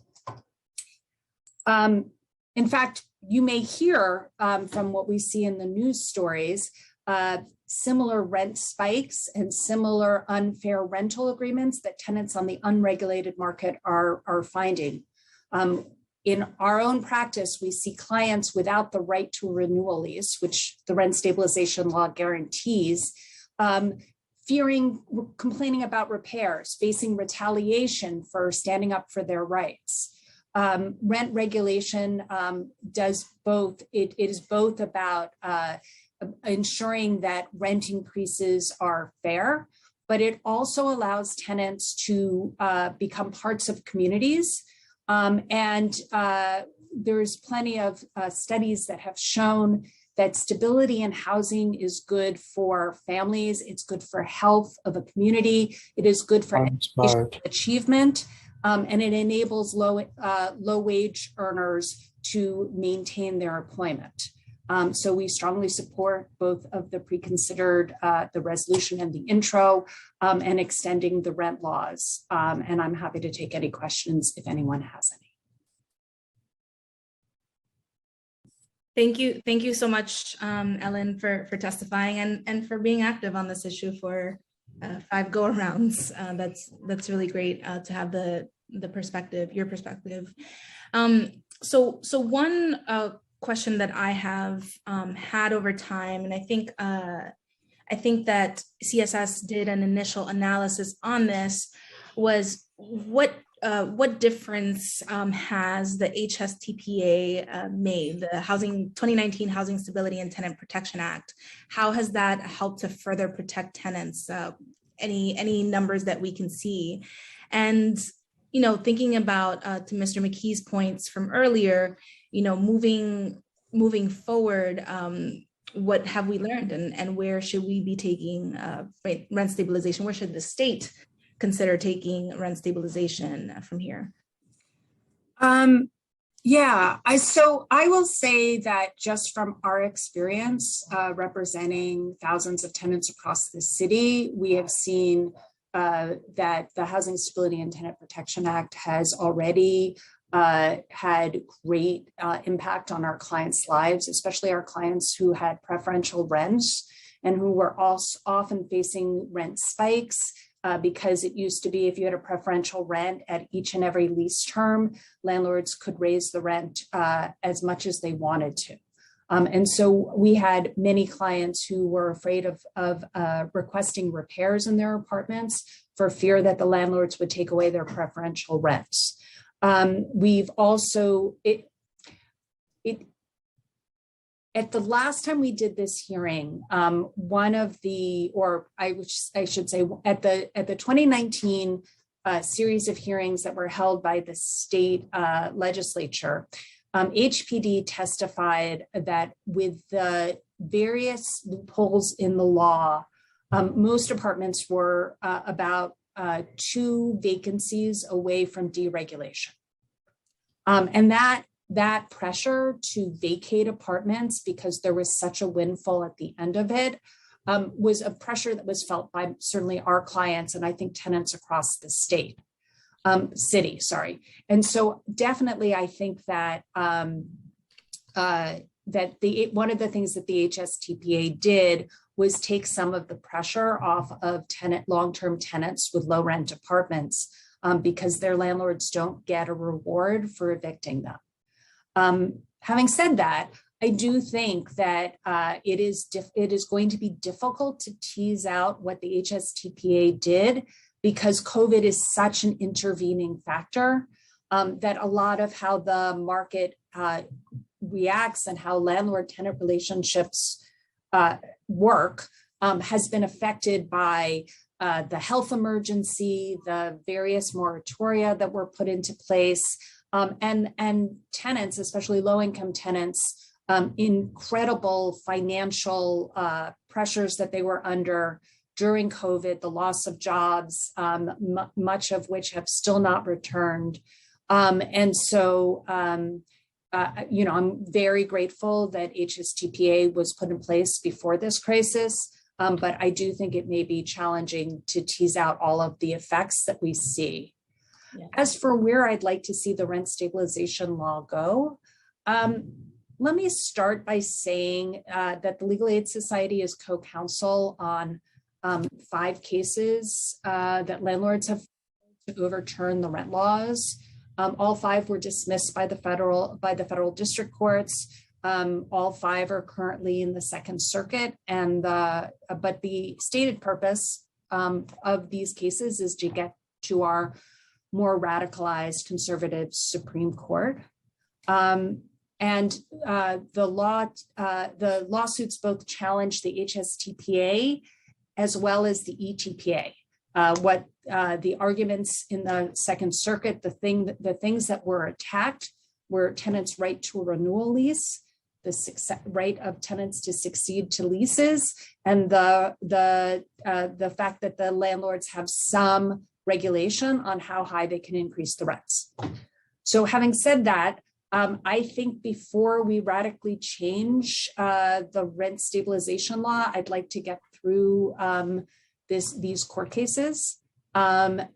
In fact, you may hear from what we see in the news stories, similar rent spikes and similar unfair rental agreements that tenants on the unregulated market are finding. In our own practice, we see clients without the right to a renewal lease, which the rent stabilization law guarantees, complaining about repairs, facing retaliation for standing up for their rights. Rent regulation does both. It is both about ensuring that rent increases are fair, but it also allows tenants to become parts of communities. There's plenty of studies that have shown that stability in housing is good for families, it's good for health of a community, it is good for education achievement, and it enables low wage earners to maintain their employment. So we strongly support both of the pre-considered, the resolution and the intro, and extending the rent laws. And I'm happy to take any questions if anyone has any.
Thank you so much, Ellen, for testifying and for being active on this issue for 5 go-arounds. That's really great to have the perspective, your perspective. So one question that I have had over time, and I think that CSS did an initial analysis on this, was what difference has the HSTPA made, the 2019 Housing Stability and Tenant Protection Act? How has that helped to further protect tenants? Any numbers that we can see? And, thinking about to Mr. McKee's points from earlier, moving forward, what have we learned, and where should we be taking rent stabilization? Where should the state consider taking rent stabilization from here?
So I will say that just from our experience representing thousands of tenants across the city, we have seen that the Housing Stability and Tenant Protection Act has already had great impact on our clients' lives, especially our clients who had preferential rents and who were also often facing rent spikes. Because it used to be if you had a preferential rent at each and every lease term, landlords could raise the rent as much as they wanted to. And so we had many clients who were afraid of requesting repairs in their apartments for fear that the landlords would take away their preferential rents. We've also, at the last time we did this hearing, one of the, or I should say, at the 2019 series of hearings that were held by the state legislature, HPD testified that with the various loopholes in the law, most apartments were about 2 vacancies away from deregulation. And that pressure to vacate apartments because there was such a windfall at the end of it was a pressure that was felt by certainly our clients and I think tenants across the city. And so definitely I think that one of the things that the HSTPA did was take some of the pressure off of long-term tenants with low rent apartments because their landlords don't get a reward for evicting them. Having said that, I do think that it is going to be difficult to tease out what the HSTPA did because COVID is such an intervening factor that a lot of how the market reacts and how landlord-tenant relationships work has been affected by the health emergency, the various moratoria that were put into place, and tenants, especially low-income tenants, incredible financial pressures that they were under during COVID, the loss of jobs, much of which have still not returned. And so, I'm very grateful that HSTPA was put in place before this crisis, but I do think it may be challenging to tease out all of the effects that we see. Yeah. As for where I'd like to see the rent stabilization law go, let me start by saying that the Legal Aid Society is co-counsel on 5 cases that landlords have to overturn the rent laws. All 5 were dismissed by the federal district courts. All 5 are currently in the Second Circuit, but the stated purpose of these cases is to get to our more radicalized conservative Supreme Court. The lawsuits both challenge the HSTPA as well as the ETPA. The arguments in the Second Circuit, the things that were attacked were tenants' right to a renewal lease, the right of tenants to succeed to leases, and the fact that the landlords have some regulation on how high they can increase the rents. So having said that, I think before we radically change the rent stabilization law, I'd like to get through these court cases. And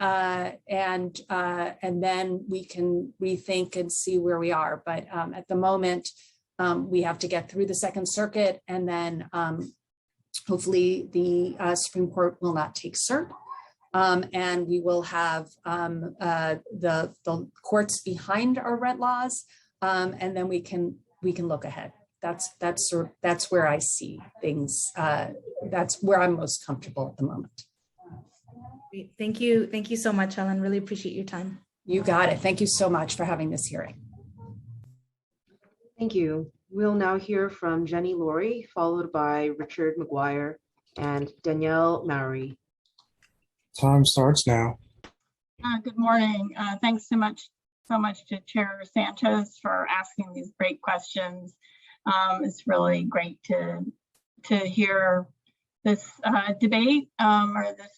then we can rethink and see where we are. But at the moment, we have to get through the Second Circuit, and then hopefully the Supreme Court will not take cert. And we will have the courts behind our rent laws, and then we can look ahead. That's where I see things. That's where I'm most comfortable at the moment.
Great. Thank you so much, Helen. Really appreciate your time.
You got it. Thank you so much for having this hearing.
Thank you. We'll now hear from Jenny Laurie, followed by Richard McGuire and Danielle Mowry.
Time starts now.
Good morning. Thanks so much to Chair Sanchez for asking these great questions. It's really great to hear this debate or this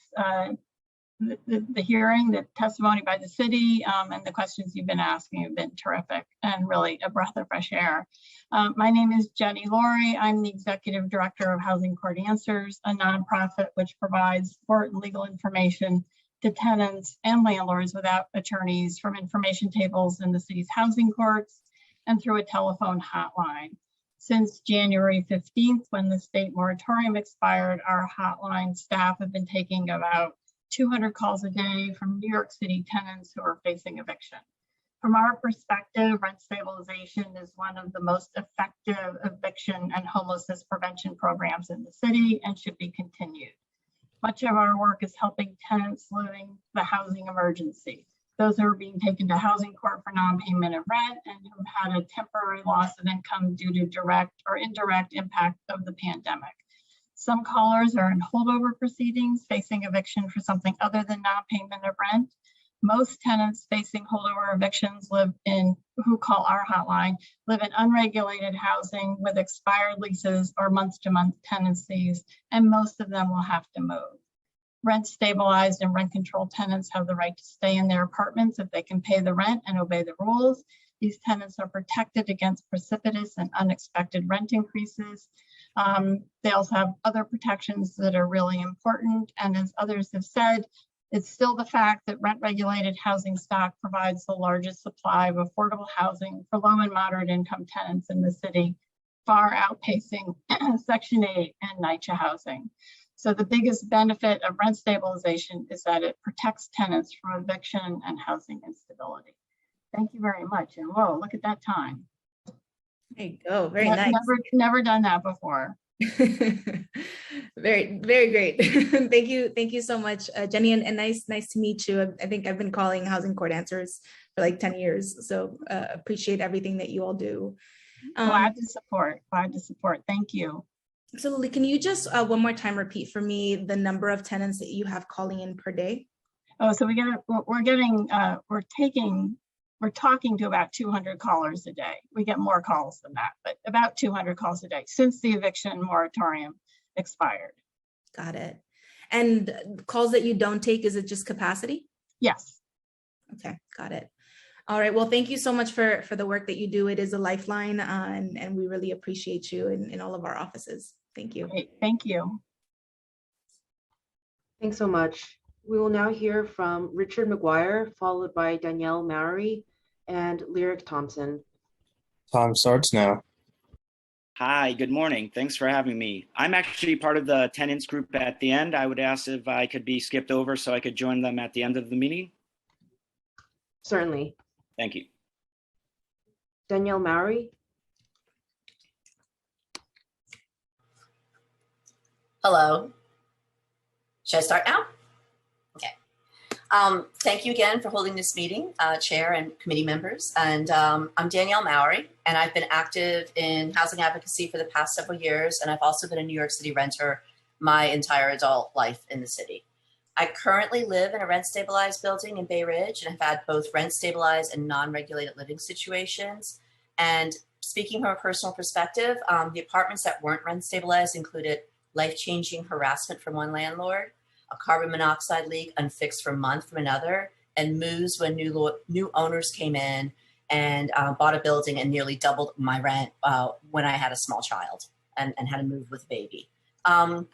the hearing, the testimony by the city, and the questions you've been asking have been terrific and really a breath of fresh air. My name is Jenny Laurie. I'm the Executive Director of Housing Court Answers, a nonprofit which provides support and legal information to tenants and landlords without attorneys from information tables in the city's housing courts and through a telephone hotline. Since January 15th, when the state moratorium expired, our hotline staff have been taking about 200 calls a day from New York City tenants who are facing eviction. From our perspective, rent stabilization is one of the most effective eviction and homelessness prevention programs in the city and should be continued. Much of our work is helping tenants living the housing emergency, those who are being taken to housing court for non-payment of rent and who had a temporary loss of income due to direct or indirect impact of the pandemic. Some callers are in holdover proceedings, facing eviction for something other than non-payment of rent. Most tenants facing holdover evictions who call our hotline, live in unregulated housing with expired leases or month-to-month tenancies, and most of them will have to move. Rent stabilized and rent controlled tenants have the right to stay in their apartments if they can pay the rent and obey the rules. These tenants are protected against precipitous and unexpected rent increases. They also have other protections that are really important. And as others have said, it's still the fact that rent-regulated housing stock provides the largest supply of affordable housing for low and moderate income tenants in the city, far outpacing Section 8 and NYCHA housing. So the biggest benefit of rent stabilization is that it protects tenants from eviction and housing instability. Thank you very much. And whoa, look at that time.
There you go. Very nice.
Never done that before.
Very great. Thank you so much, Jenny, and nice to meet you. I think I've been calling Housing Court Answers for like 10 years, so appreciate everything that you all do.
Glad to support. Thank you.
Absolutely. Can you just one more time repeat for me the number of tenants that you have calling in per day?
Oh, so we're talking to about 200 callers a day. We get more calls than that, but about 200 calls a day since the eviction moratorium expired.
Got it. And calls that you don't take, is it just capacity?
Yes.
Okay, got it. All right. Well, thank you so much for the work that you do. It is a lifeline, and we really appreciate you in all of our offices. Thank you.
Great. Thank you.
Thanks so much. We will now hear from Richard McGuire, followed by Danielle Mowry and Lyric Thompson.
Time starts now.
Hi, good morning. Thanks for having me. I'm actually part of the tenants group at the end. I would ask if I could be skipped over so I could join them at the end of the meeting.
Certainly.
Thank you.
Danielle Mowry.
Hello. Should I start now? Okay. Thank you again for holding this meeting, Chair and committee members. And I'm Danielle Mowry, and I've been active in housing advocacy for the past several years. And I've also been a New York City renter my entire adult life in the city. I currently live in a rent stabilized building in Bay Ridge, and I've had both rent stabilized and non-regulated living situations. And speaking from a personal perspective, the apartments that weren't rent stabilized included life-changing harassment from one landlord, a carbon monoxide leak unfixed for a month from another, and moves when new owners came in, and bought a building and nearly doubled my rent when I had a small child and had to move with a baby. When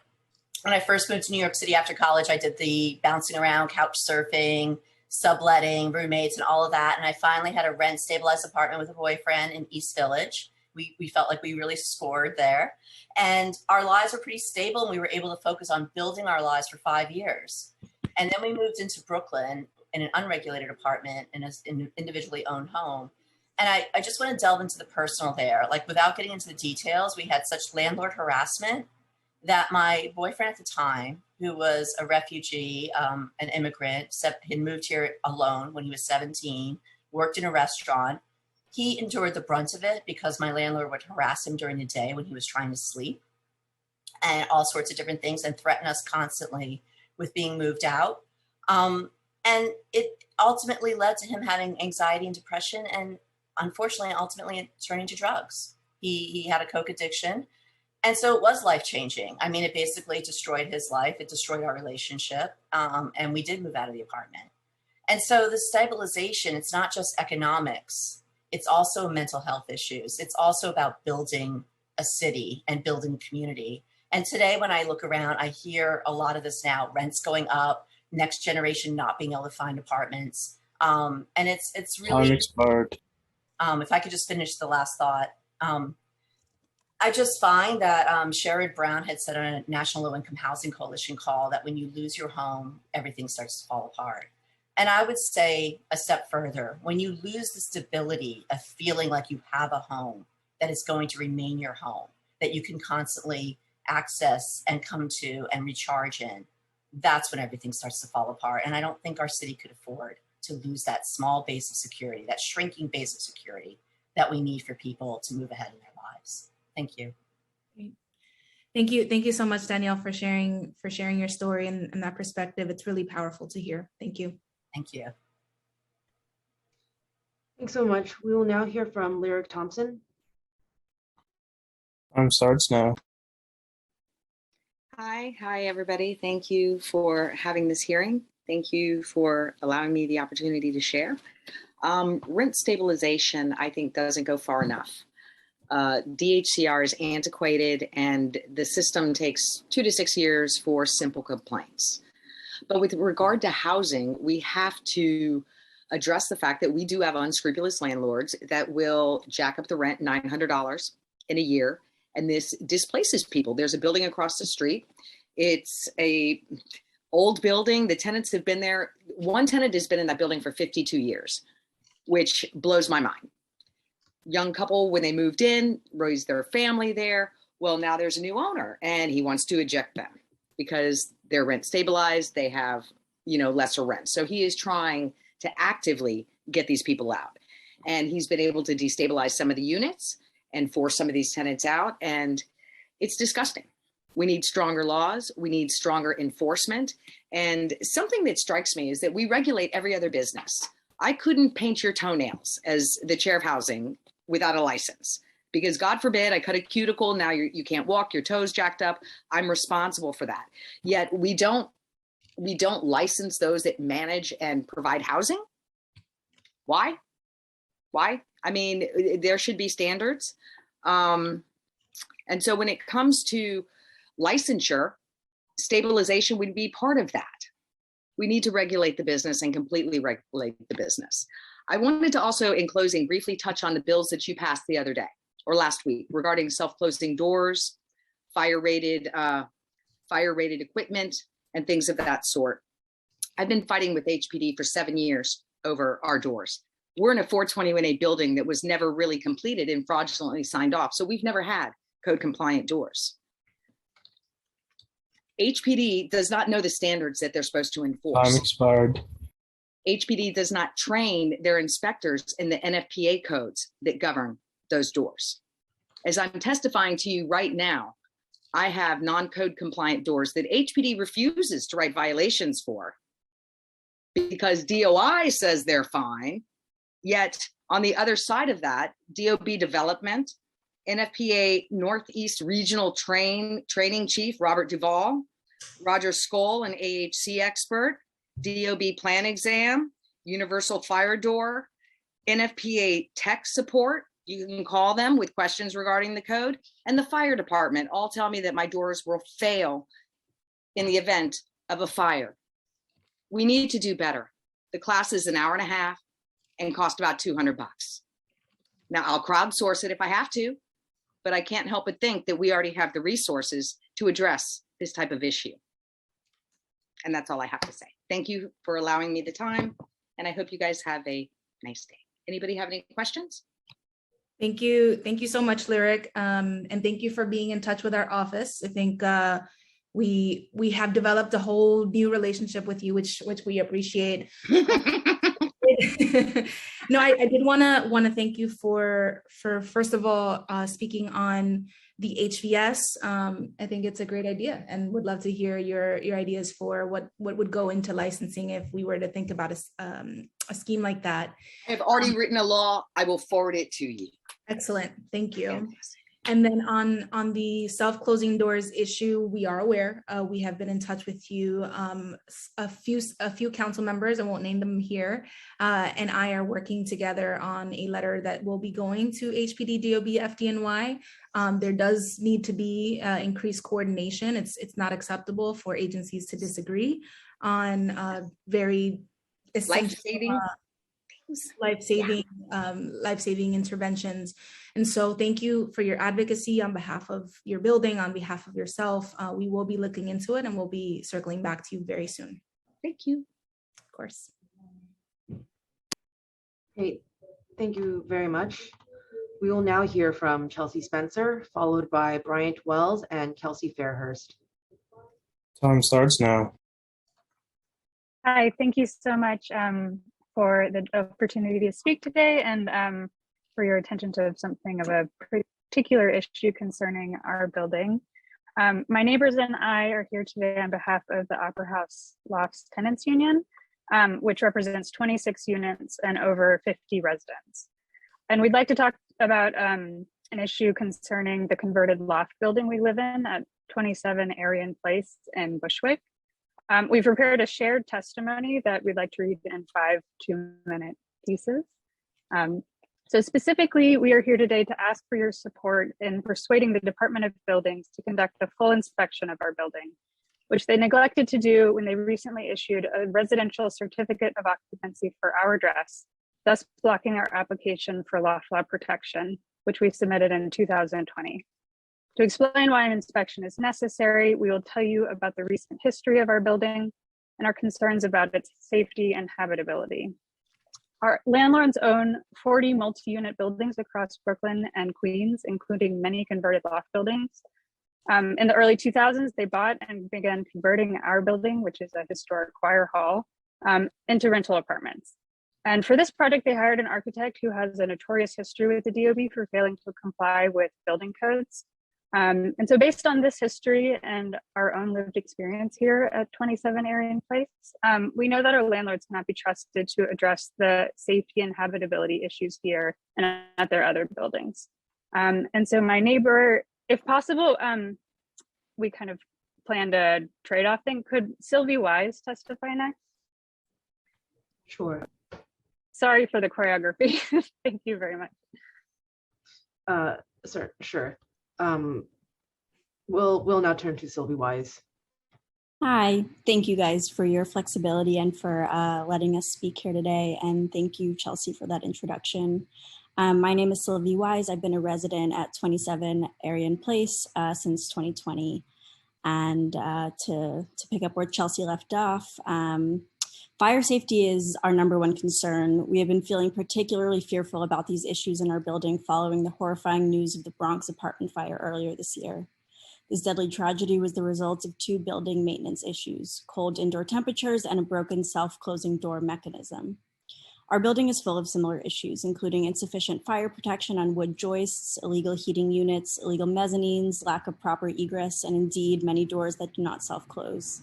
I first moved to New York City after college, I did the bouncing around, couch surfing, subletting, roommates, and all of that. And I finally had a rent stabilized apartment with a boyfriend in East Village. We felt like we really scored there. And our lives were pretty stable, and we were able to focus on building our lives for 5 years. And then we moved into Brooklyn in an unregulated apartment in an individually owned home. And I just want to delve into the personal there. Like, without getting into the details, we had such landlord harassment that my boyfriend at the time, who was a refugee, an immigrant, had moved here alone when he was 17, worked in a restaurant. He endured the brunt of it because my landlord would harass him during the day when he was trying to sleep, and all sorts of different things, and threaten us constantly with being moved out. And it ultimately led to him having anxiety and depression, and unfortunately, ultimately turning to drugs. He had a coke addiction. And so it was life-changing. I mean, it basically destroyed his life. It destroyed our relationship. And we did move out of the apartment. And so the stabilization, it's not just economics. It's also mental health issues. It's also about building a city and building a community. And today, when I look around, I hear a lot of this now: rents going up, next generation not being able to find apartments. And it's really—
Time expired.
if I could just finish the last thought. I just find that Sherrod Brown had said on a National Low Income Housing Coalition call that when you lose your home, everything starts to fall apart. And I would say a step further: when you lose the stability of feeling like you have a home that is going to remain your home, that you can constantly access and come to and recharge in, that's when everything starts to fall apart. And I don't think our city could afford to lose that small base of security, that shrinking base of security that we need for people to move ahead in their lives. Thank you.
Thank you. Thank you so much, Danielle, for sharing your story and that perspective. It's really powerful to hear. Thank you.
Thank you.
Thanks so much. We will now hear from Lyric Thompson.
Time starts now.
Hi, everybody. Thank you for having this hearing. Thank you for allowing me the opportunity to share. Rent stabilization, I think, doesn't go far enough. DHCR is antiquated, and the system takes 2 to 6 years for simple complaints. But with regard to housing, we have to address the fact that we do have unscrupulous landlords that will jack up the rent $900 in a year, and this displaces people. There's a building across the street. It's a old building. The tenants have been there. One tenant has been in that building for 52 years, which blows my mind. Young couple, when they moved in, raised their family there. Well, now there's a new owner and he wants to eject them because they're rent stabilized. They have, lesser rent. So he is trying to actively get these people out. And he's been able to destabilize some of the units and force some of these tenants out. And it's disgusting. We need stronger laws. We need stronger enforcement. And something that strikes me is that we regulate every other business. I couldn't paint your toenails as the chair of housing without a license, because God forbid I cut a cuticle. Now you can't walk, your toes jacked up. I'm responsible for that. Yet we don't license those that manage and provide housing. Why? I mean, there should be standards. And so when it comes to licensure, stabilization would be part of that. We need to regulate the business and completely regulate the business. I wanted to also, in closing, briefly touch on the bills that you passed the other day or last week regarding self-closing doors, fire-rated equipment, and things of that sort. I've been fighting with HPD for 7 years over our doors. We're in a 421A building that was never really completed and fraudulently signed off, so we've never had code-compliant doors. HPD does not know the standards that they're supposed to enforce.
Time expired.
HPD does not train their inspectors in the NFPA codes that govern those doors. As I'm testifying to you right now, I have non-code compliant doors that HPD refuses to write violations for because DOI says they're fine. Yet on the other side of that, DOB development, NFPA Northeast Regional Training Chief, Robert Duvall, Roger Skoll, an AHC expert, DOB plan exam, universal fire door, NFPA tech support, you can call them with questions regarding the code, and the fire department all tell me that my doors will fail in the event of a fire. We need to do better. The class is an hour and a half and cost about $200. Now I'll crowdsource it if I have to, but I can't help but think that we already have the resources to address this type of issue. And that's all I have to say. Thank you for allowing me the time, and I hope you guys have a nice day. Anybody have any questions?
Thank you. Thank you so much, Lyric. And thank you for being in touch with our office. I think we have developed a whole new relationship with you, which we appreciate. No, I did want to thank you for first of all speaking on the HVS. I think it's a great idea, and would love to hear your ideas for what would go into licensing if we were to think about a scheme like that.
I've already written a law. I will forward it to you.
Excellent, thank you. And then on the self-closing doors issue, we are aware. We have been in touch with you. A few council members, I won't name them here, and I are working together on a letter that will be going to HPD, DOB, FDNY. There does need to be increased coordination. It's not acceptable for agencies to disagree on very essential life-saving interventions. And so thank you for your advocacy on behalf of your building, on behalf of yourself. We will be looking into it, and we'll be circling back to you very soon.
Thank you.
Of course.
Great, thank you very much. We will now hear from Chelsea Spencer, followed by Bryant Wells and Kelsey Fairhurst.
Time starts now.
Hi, thank you so much for the opportunity to speak today, and for your attention to something of a particular issue concerning our building. My neighbors and I are here today on behalf of the Opera House Lofts Tenants Union, which represents 26 units and over 50 residents. And we'd like to talk about an issue concerning the converted loft building we live in at 27 Arian Place in Bushwick. We've prepared a shared testimony that we'd like to read in 5 2-minute pieces. So specifically, we are here today to ask for your support in persuading the Department of Buildings to conduct a full inspection of our building, which they neglected to do when they recently issued a residential certificate of occupancy for our address, thus blocking our application for loft law protection, which we submitted in 2020. To explain why an inspection is necessary, we will tell you about the recent history of our building and our concerns about its safety and habitability. Our landlords own 40 multi-unit buildings across Brooklyn and Queens, including many converted loft buildings. In the early 2000s, they bought and began converting our building, which is a historic choir hall, into rental apartments. And for this project, they hired an architect who has a notorious history with the DOB for failing to comply with building codes. And so based on this history and our own lived experience here at 27 Arian Place, we know that our landlords cannot be trusted to address the safety and habitability issues here and at their other buildings. And so my neighbor, if possible, we kind of planned a trade-off thing. Could Sylvie Wise testify next?
Sure.
Sorry for the choreography. Thank you very much.
Sure. We'll now turn to Sylvie Wise.
Hi, thank you guys for your flexibility and for letting us speak here today. And thank you, Chelsea, for that introduction. My name is Sylvie Wise. I've been a resident at 27 Arian Place since 2020. And to pick up where Chelsea left off, fire safety is our #1 concern. We have been feeling particularly fearful about these issues in our building following the horrifying news of the Bronx apartment fire earlier this year. This deadly tragedy was the result of 2 building maintenance issues, cold indoor temperatures and a broken self-closing door mechanism. Our building is full of similar issues, including insufficient fire protection on wood joists, illegal heating units, illegal mezzanines, lack of proper egress, and indeed many doors that do not self-close.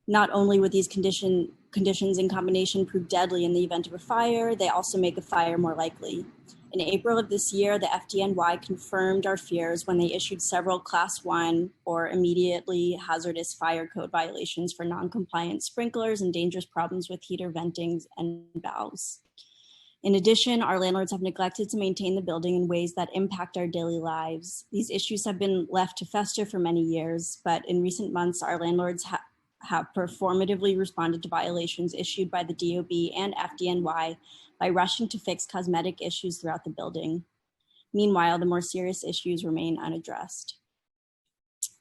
Not only would these conditions in combination prove deadly in the event of a fire, they also make a fire more likely. In April of this year, the FDNY confirmed our fears when they issued several Class 1 or immediately hazardous fire code violations for non-compliant sprinklers and dangerous problems with heater ventings and valves. In addition, our landlords have neglected to maintain the building in ways that impact our daily lives. These issues have been left to fester for many years, but in recent months, our landlords have performatively responded to violations issued by the DOB and FDNY by rushing to fix cosmetic issues throughout the building. Meanwhile, the more serious issues remain unaddressed.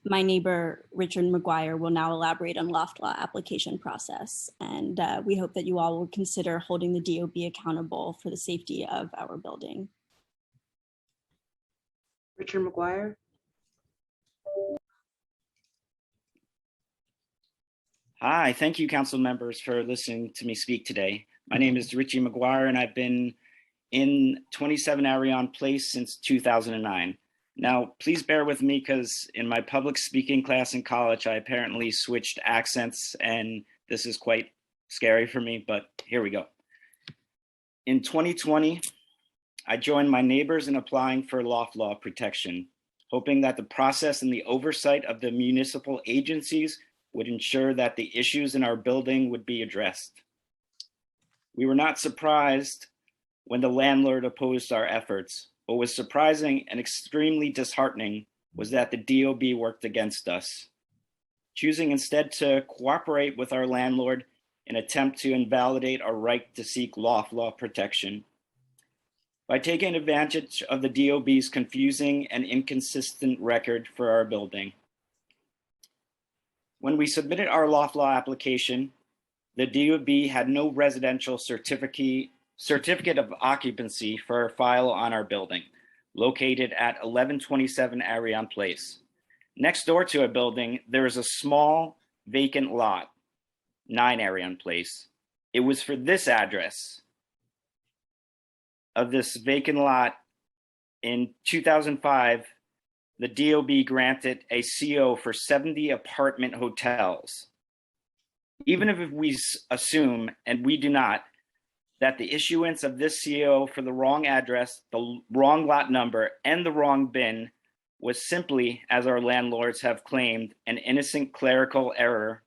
My neighbor, Richard McGuire, will now elaborate on loft law application process, and we hope that you all will consider holding the DOB accountable for the safety of our building.
Richard McGuire.
Hi, thank you, council members, for listening to me speak today. My name is Richie McGuire, and I've been in 27 Arion Place since 2009. Now, please bear with me because in my public speaking class in college, I apparently switched accents, and this is quite scary for me, but here we go. In 2020, I joined my neighbors in applying for loft law protection, hoping that the process and the oversight of the municipal agencies would ensure that the issues in our building would be addressed. We were not surprised when the landlord opposed our efforts. What was surprising and extremely disheartening was that the DOB worked against us, choosing instead to cooperate with our landlord in an attempt to invalidate our right to seek loft law protection. By taking advantage of the DOB's confusing and inconsistent record for our building. When we submitted our loft law application, the DOB had no residential certificate of occupancy for a file on our building, located at 1127 Arion Place. Next door to our building, there is a small vacant lot, 9 Arion Place. It was for this address of this vacant lot in 2005, the DOB granted a CO for 70 apartment hotels. Even if we assume, and we do not, that the issuance of this CO for the wrong address, the wrong lot number, and the wrong bin was simply, as our landlords have claimed, an innocent clerical error,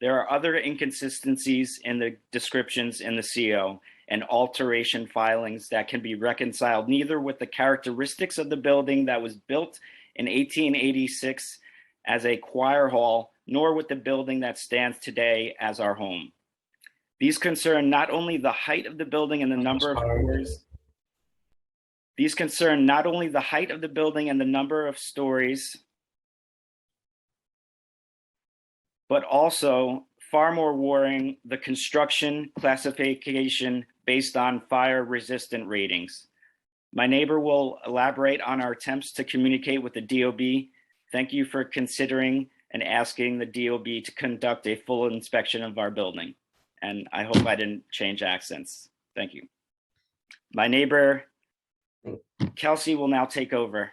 there are other inconsistencies in the descriptions in the CO and alteration filings that can be reconciled neither with the characteristics of the building that was built in 1886 as a choir hall, nor with the building that stands today as our home. These concern not only the height of the building and the number of stories. These concern not only the height of the building and the number of stories, but also far more worrying, the construction classification based on fire resistant ratings. My neighbor will elaborate on our attempts to communicate with the DOB. Thank you for considering and asking the DOB to conduct a full inspection of our building. And I hope I didn't change accents. Thank you. My neighbor, Kelsey, will now take over.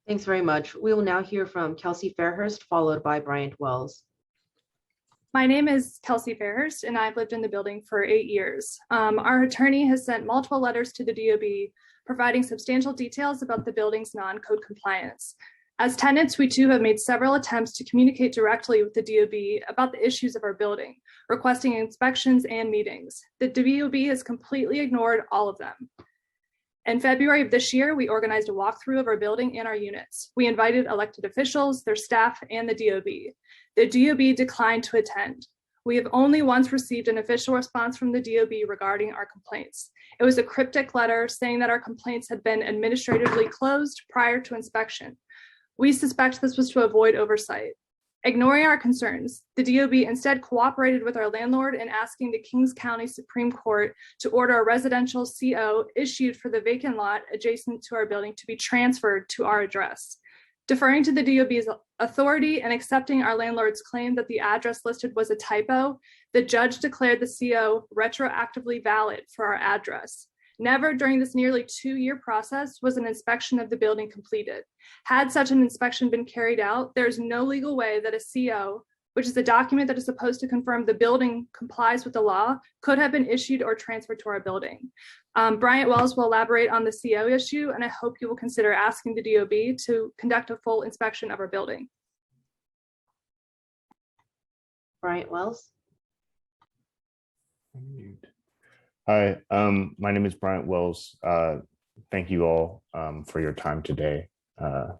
Thanks very much. We will now hear from Kelsey Fairhurst, followed by Bryant Wells.
My name is Kelsey Fairhurst, and I've lived in the building for 8 years. Our attorney has sent multiple letters to the DOB, providing substantial details about the building's non-code compliance. As tenants, we too have made several attempts to communicate directly with the DOB about the issues of our building, requesting inspections and meetings. The DOB has completely ignored all of them. In February of this year, we organized a walkthrough of our building and our units. We invited elected officials, their staff, and the DOB. The DOB declined to attend. We have only once received an official response from the DOB regarding our complaints. It was a cryptic letter saying that our complaints had been administratively closed prior to inspection. We suspect this was to avoid oversight. Ignoring our concerns, the DOB instead cooperated with our landlord in asking the Kings County Supreme Court to order a residential CO issued for the vacant lot adjacent to our building to be transferred to our address. Deferring to the DOB's authority and accepting our landlord's claim that the address listed was a typo, the judge declared the CO retroactively valid for our address. Never during this nearly 2-year process was an inspection of the building completed. Had such an inspection been carried out, there is no legal way that a CO, which is a document that is supposed to confirm the building complies with the law, could have been issued or transferred to our building. Bryant Wells will elaborate on the CO issue, and I hope you will consider asking the DOB to conduct a full inspection of our building.
Bryant Wells.
Hi, my name is Bryant Wells. Thank you all for your time today. Yeah,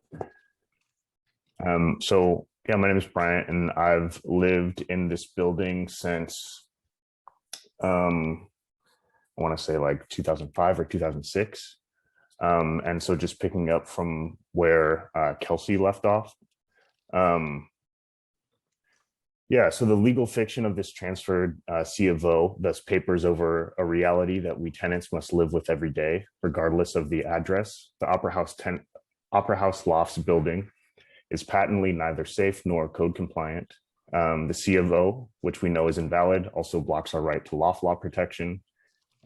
my name is Bryant, and I've lived in this building since I want to say like 2005 or 2006. And so just picking up from where Kelsey left off. Yeah, so the legal fiction of this transferred C of O thus papers over a reality that we tenants must live with every day, regardless of the address. The Opera House Lofts building is patently neither safe nor code compliant. The C of O, which we know is invalid, also blocks our right to loft law protection.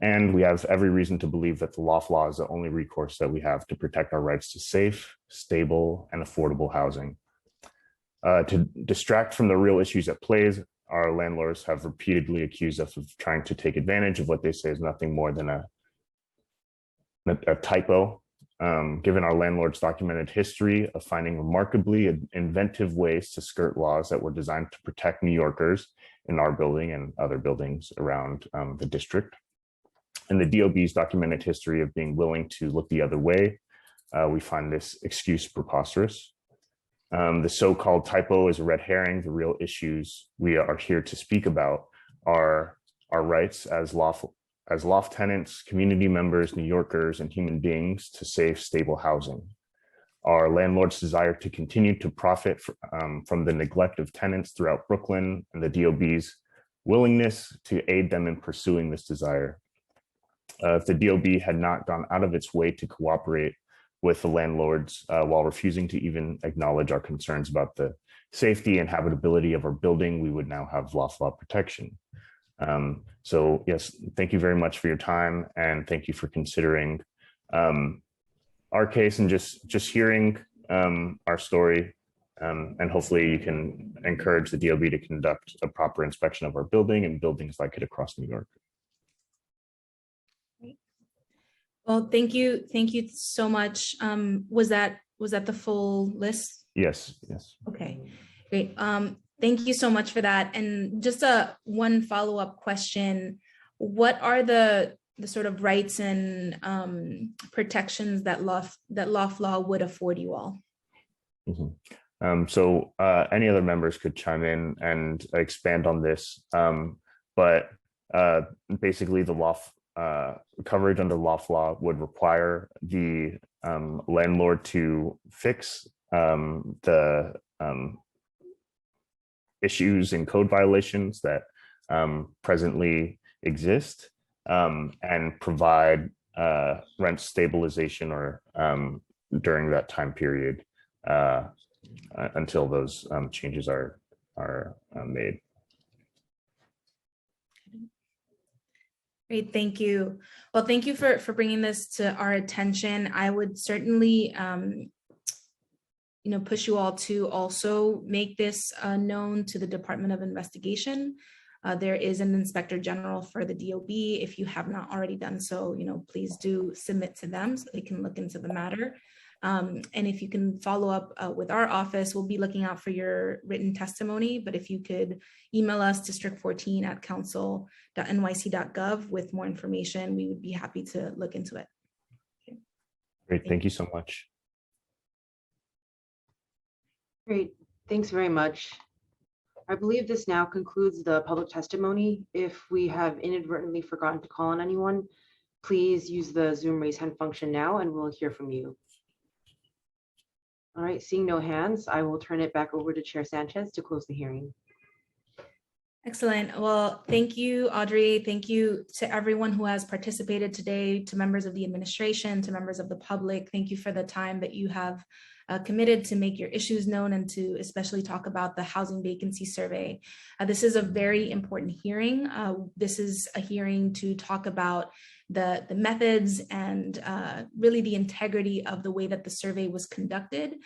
And we have every reason to believe that the loft law is the only recourse that we have to protect our rights to safe, stable, and affordable housing. To distract from the real issues at play, our landlords have repeatedly accused us of trying to take advantage of what they say is nothing more than a typo. Given our landlords' documented history of finding remarkably inventive ways to skirt laws that were designed to protect New Yorkers in our building and other buildings around the district, and the DOB's documented history of being willing to look the other way, we find this excuse preposterous. The so-called typo is a red herring. The real issues we are here to speak about are our rights as loft tenants, community members, New Yorkers, and human beings to safe, stable housing. Our landlords' desire to continue to profit from the neglect of tenants throughout Brooklyn, and the DOB's willingness to aid them in pursuing this desire. If the DOB had not gone out of its way to cooperate with the landlords while refusing to even acknowledge our concerns about the safety and habitability of our building, we would now have loft law protection. So yes, thank you very much for your time, and thank you for considering our case and just hearing our story. And hopefully you can encourage the DOB to conduct a proper inspection of our building and buildings like it across New York.
Well, thank you so much. Was that the full list?
Yes.
Okay, great. Thank you so much for that. And just one follow-up question: what are the sort of rights and protections that loft law would afford you all?
So any other members could chime in and expand on this, but basically the loft coverage under loft law would require the landlord to fix the issues and code violations that presently exist, and provide rent stabilization or during that time period until those changes are made.
Great, thank you. Well, thank you for bringing this to our attention. I would certainly, push you all to also make this known to the Department of Investigation. There is an Inspector General for the DOB. If you have not already done so, please do submit to them so they can look into the matter. And if you can follow up with our office, we'll be looking out for your written testimony. But if you could email us district14@council.nyc.gov with more information, we would be happy to look into it. Okay.
Great, thank you so much.
Great, thanks very much. I believe this now concludes the public testimony. If we have inadvertently forgotten to call on anyone, please use the Zoom raise hand function now and we'll hear from you. All right, seeing no hands, I will turn it back over to Chair Sanchez to close the hearing.
Excellent. Well, thank you, Audrey. Thank you to everyone who has participated today, to members of the administration, to members of the public. Thank you for the time that you have committed to make your issues known and to especially talk about the housing vacancy survey. This is a very important hearing. This is a hearing to talk about the methods and really the integrity of the way that the survey was conducted,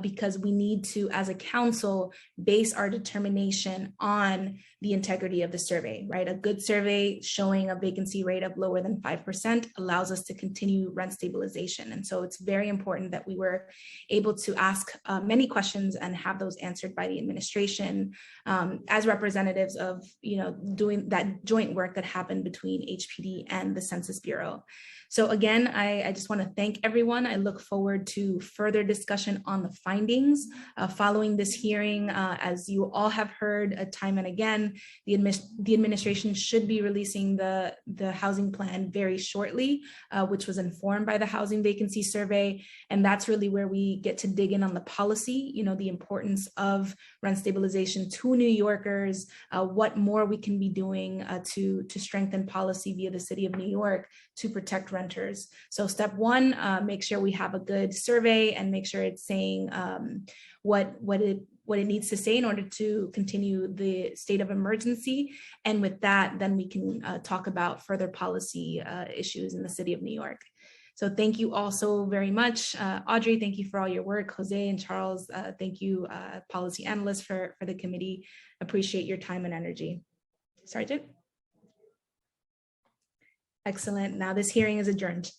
because we need to, as a council, base our determination on the integrity of the survey, right? A good survey showing a vacancy rate of lower than 5% allows us to continue rent stabilization. And so it's very important that we were able to ask many questions and have those answered by the administration as representatives of, doing that joint work that happened between HPD and the Census Bureau. So again, I just want to thank everyone. I look forward to further discussion on the findings following this hearing. As you all have heard time and again, the administration should be releasing the housing plan very shortly, which was informed by the housing vacancy survey. And that's really where we get to dig in on the policy, the importance of rent stabilization to New Yorkers, what more we can be doing to strengthen policy via the City of New York to protect renters. So step one, make sure we have a good survey and make sure it's saying what it needs to say in order to continue the state of emergency. And with that, then we can talk about further policy issues in the City of New York. So thank you all so very much. Audrey, thank you for all your work. Jose and Charles, thank you, policy analysts for the committee. Appreciate your time and energy. Sergeant? Excellent. Now this hearing is adjourned.